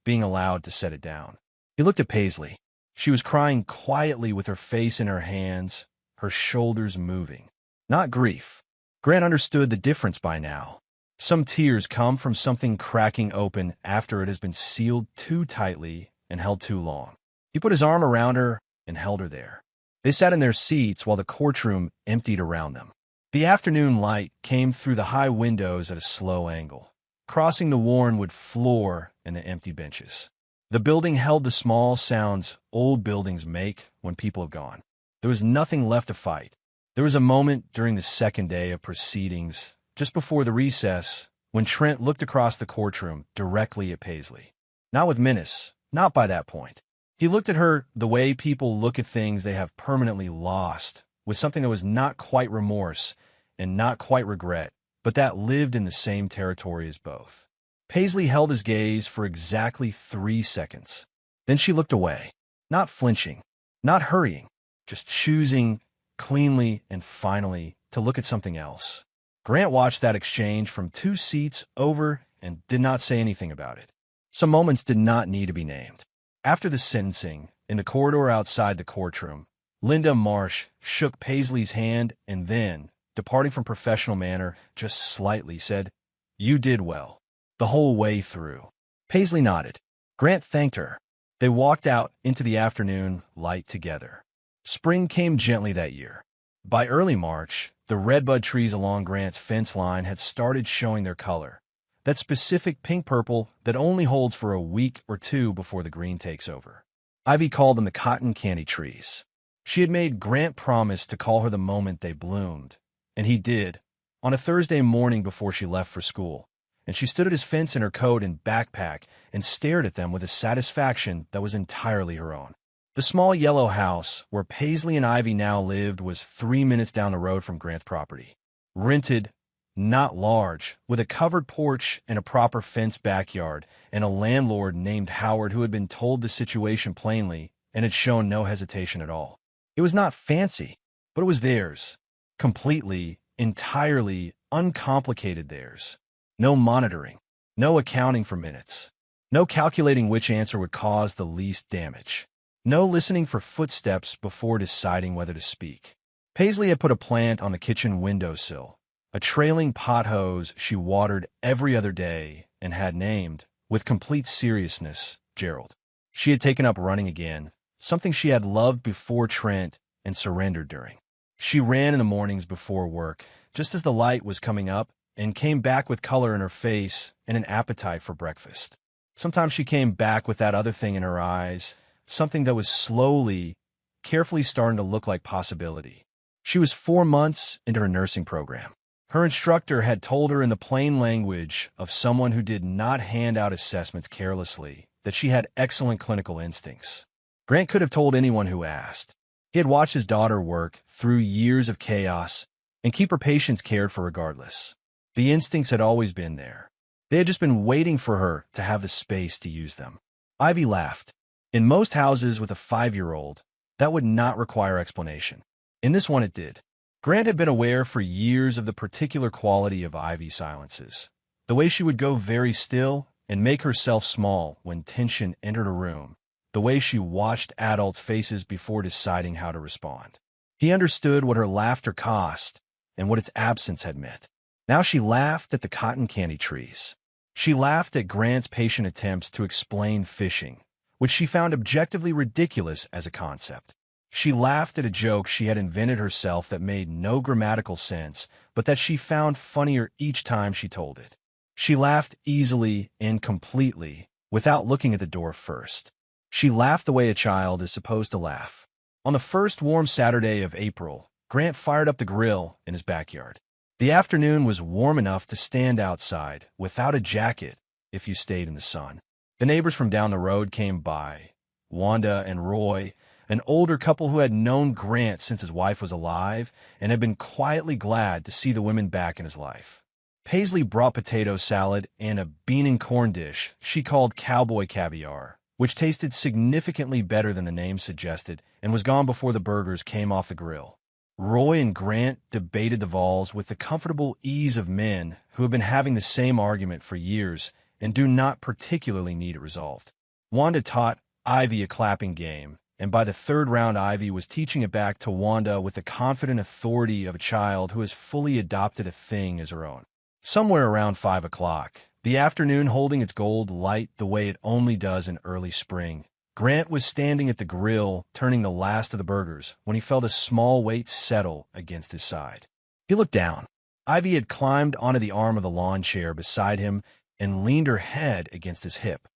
Speaker 1: being allowed to set it down. He looked at Paisley. She was crying quietly with her face in her hands, her shoulders moving. Not grief. Grant understood the difference by now. Some tears come from something cracking open after it has been sealed too tightly and held too long. He put his arm around her and held her there. They sat in their seats while the courtroom emptied around them. The afternoon light came through the high windows at a slow angle, crossing the worn wood floor and the empty benches. The building held the small sounds old buildings make when people have gone. There was nothing left to fight. There was a moment during the second day of proceedings, just before the recess, when Trent looked across the courtroom directly at Paisley. Not with menace, not by that point. He looked at her the way people look at things they have permanently lost, with something that was not quite remorse and not quite regret, but that lived in the same territory as both. Paisley held his gaze for exactly 3 seconds. Then she looked away, not flinching, not hurrying, just choosing cleanly and finally to look at something else. Grant watched that exchange from 2 seats over and did not say anything about it. Some moments did not need to be named. After the sentencing, in the corridor outside the courtroom, Linda Marsh shook Paisley's hand and then, departing from professional manner, just slightly said, "You did well." The whole way through. Paisley nodded. Grant thanked her. They walked out into the afternoon light together. Spring came gently that year. By early March, the redbud trees along Grant's fence line had started showing their color, that specific pink-purple that only holds for a week or 2 before the green takes over. Ivy called them the cotton candy trees. She had made Grant promise to call her the moment they bloomed, and he did, on a Thursday morning before she left for school, and she stood at his fence in her coat and backpack and stared at them with a satisfaction that was entirely her own. The small yellow house where Paisley and Ivy now lived was 3 minutes down the road from Grant's property. Rented, not large, with a covered porch and a proper fenced backyard, and a landlord named Howard who had been told the situation plainly and had shown no hesitation at all. It was not fancy, but it was theirs. Completely, entirely, uncomplicated theirs. No monitoring, no accounting for minutes, no calculating which answer would cause the least damage, no listening for footsteps before deciding whether to speak. Paisley had put a plant on the kitchen windowsill, a trailing pot hose she watered every other day and had named, with complete seriousness, Gerald. She had taken up running again, something she had loved before Trent and surrendered during. She ran in the mornings before work, just as the light was coming up, and came back with color in her face and an appetite for breakfast. Sometimes she came back with that other thing in her eyes, something that was slowly, carefully starting to look like possibility. She was 4 months into her nursing program. Her instructor had told her in the plain language of someone who did not hand out assessments carelessly that she had excellent clinical instincts. Grant could have told anyone who asked. He had watched his daughter work through years of chaos and keep her patients cared for regardless. The instincts had always been there. They had just been waiting for her to have the space to use them. Ivy laughed. In most houses with a 5-year-old, that would not require explanation. In this one it did. Grant had been aware for years of the particular quality of Ivy's silences, the way she would go very still and make herself small when tension entered a room, the way she watched adults' faces before deciding how to respond. He understood what her laughter cost and what its absence had meant. Now she laughed at the cotton candy trees. She laughed at Grant's patient attempts to explain fishing, which she found objectively ridiculous as a concept. She laughed at a joke she had invented herself that made no grammatical sense, but that she found funnier each time she told it. She laughed easily and completely without looking at the door first. She laughed the way a child is supposed to laugh. On the first warm Saturday of April, Grant fired up the grill in his backyard. The afternoon was warm enough to stand outside, without a jacket, if you stayed in the sun. The neighbors from down the road came by. Wanda and Roy, an older couple who had known Grant since his wife was alive and had been quietly glad to see the women back in his life. Paisley brought potato salad and a bean and corn dish she called cowboy caviar, which tasted significantly better than the name suggested and was gone before the burgers came off the grill. Roy and Grant debated the vols with the comfortable ease of men who have been having the same argument for years and do not particularly need it resolved. Wanda taught Ivy a clapping game, and by the third round Ivy was teaching it back to Wanda with the confident authority of a child who has fully adopted a thing as her own. Somewhere around 5 o'clock, the afternoon holding its gold light the way it only does in early spring, Grant was standing at the grill, turning the last of the burgers, when he felt a small weight settle against his side. He looked down. Ivy had climbed onto the arm of the lawn chair beside him and leaned her head against his hip.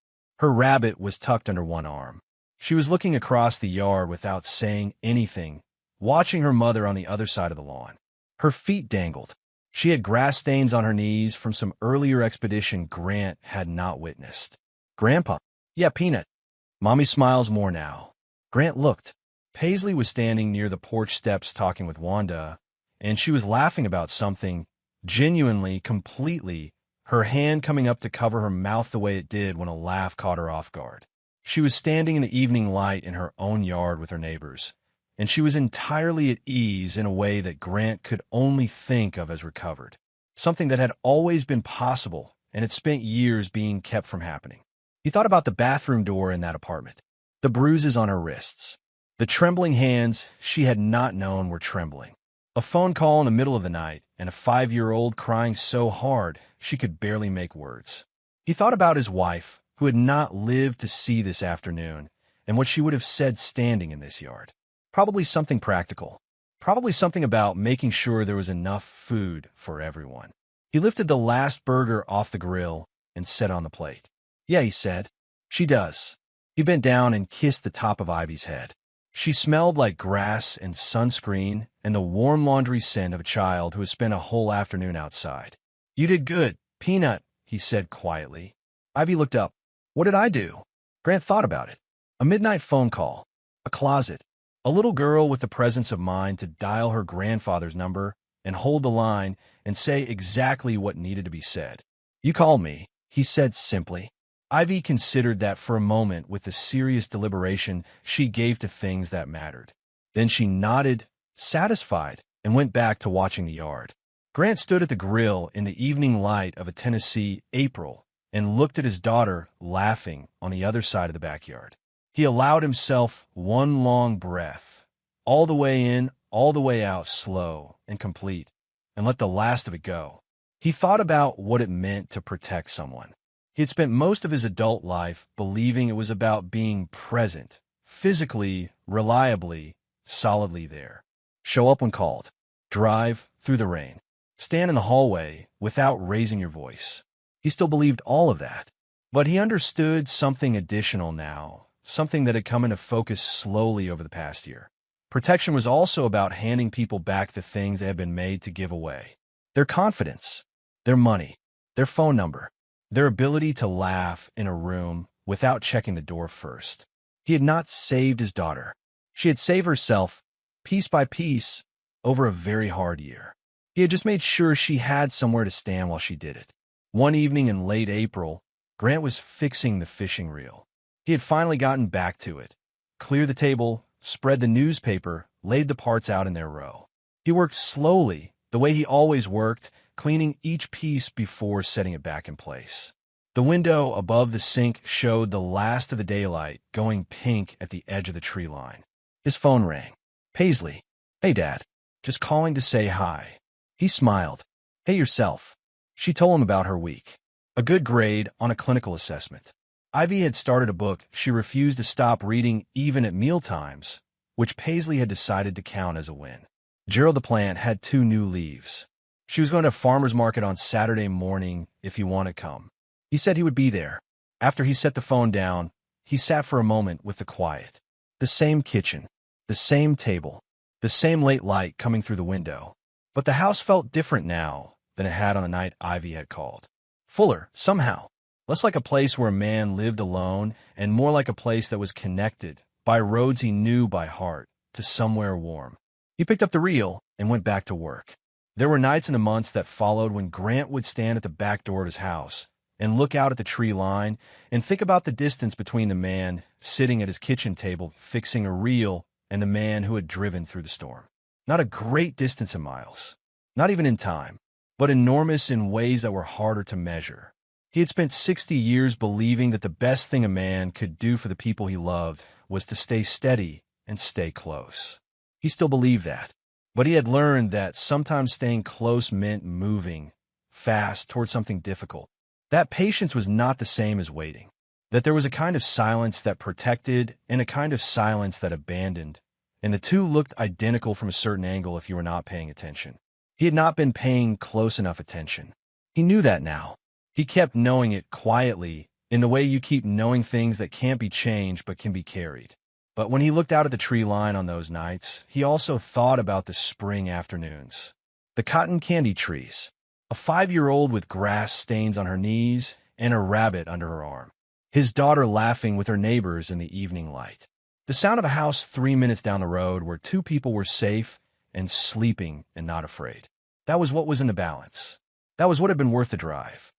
Speaker 1: Her rabbit was tucked under one arm. She was looking across the yard without saying anything, watching her mother on the other side of the lawn. Her feet dangled. She had grass stains on her knees from some earlier expedition Grant had not witnessed. "Grandpa." "Yeah, Peanut." Mommy smiles more now. Grant looked. Paisley was standing near the porch steps talking with Wanda, and she was laughing about something, genuinely, completely, her hand coming up to cover her mouth the way it did when a laugh caught her off guard. She was standing in the evening light in her own yard with her neighbors, and she was entirely at ease in a way that Grant could only think of as recovered, something that had always been possible and had spent years being kept from happening. He thought about the bathroom door in that apartment, the bruises on her wrists, the trembling hands she had not known were trembling, a phone call in the middle of the night, and a 5-year-old crying so hard she could barely make words. He thought about his wife, who had not lived to see this afternoon, and what she would have said standing in this yard. Probably something practical. Probably something about making sure there was enough food for everyone. He lifted the last burger off the grill and set it on the plate. "Yeah," he said. "She does." He bent down and kissed the top of Ivy's head. She smelled like grass and sunscreen and the warm laundry scent of a child who has spent a whole afternoon outside. "You did good, Peanut," he said quietly. Ivy looked up. "What did I do?" Grant thought about it. A midnight phone call. A closet. A little girl with the presence of mind to dial her grandfather's number and hold the line and say exactly what needed to be said. "You called me," he said simply. Ivy considered that for a moment with the serious deliberation she gave to things that mattered. Then she nodded, satisfied, and went back to watching the yard. Grant stood at the grill in the evening light of a Tennessee April and looked at his daughter laughing on the other side of the backyard. He allowed himself one long breath, all the way in, all the way out, slow and complete, and let the last of it go. He thought about what it meant to protect someone. He had spent most of his adult life believing it was about being present, physically, reliably, solidly there. Show up when called. Drive through the rain. Stand in the hallway without raising your voice. He still believed all of that, but he understood something additional now, something that had come into focus slowly over the past year. Protection was also about handing people back the things they had been made to give away. Their confidence, their money, their phone number, their ability to laugh in a room without checking the door first. He had not saved his daughter. She had saved herself, piece by piece, over a very hard year. He had just made sure she had somewhere to stand while she did it. One evening in late April, Grant was fixing the fishing reel. He had finally gotten back to it. Cleared the table, spread the newspaper, laid the parts out in their row. He worked slowly, the way he always worked, cleaning each piece before setting it back in place. The window above the sink showed the last of the daylight going pink at the edge of the tree line. His phone rang. Paisley. "Hey, Dad. Just calling to say hi." He smiled. "Hey, yourself." She told him about her week. A good grade on a clinical assessment. Ivy had started a book she refused to stop reading even at mealtimes, which Paisley had decided to count as a win. Gerald the plant had 2 new leaves. She was going to a farmer's market on Saturday morning if he wanted to come. He said he would be there. After he set the phone down, he sat for a moment with the quiet. The same kitchen, the same table, the same late light coming through the window. But the house felt different now than it had on the night Ivy had called. Fuller, somehow. Less like a place where a man lived alone, and more like a place that was connected, by roads he knew by heart, to somewhere warm. He picked up the reel and went back to work. There were nights in the months that followed when Grant would stand at the back door of his house and look out at the tree line and think about the distance between the man sitting at his kitchen table fixing a reel and the man who had driven through the storm. Not a great distance in miles, not even in time, but enormous in ways that were harder to measure. He had spent 60 years believing that the best thing a man could do for the people he loved was to stay steady and stay close. He still believed that, but he had learned that sometimes staying close meant moving fast toward something difficult. That patience was not the same as waiting, that there was a kind of silence that protected and a kind of silence that abandoned, and the two looked identical from a certain angle if you were not paying attention. He had not been paying close enough attention. He knew that now. He kept knowing it quietly, in the way you keep knowing things that can't be changed but can be carried. But when he looked out at the tree line on those nights, he also thought about the spring afternoons. The cotton candy trees. A 5-year-old with grass stains on her knees and a rabbit under her arm. His daughter laughing with her neighbors in the evening light. The sound of a house 3 minutes down the road where two people were safe and sleeping and not afraid. That was what was in the balance. That was what had been worth the drive.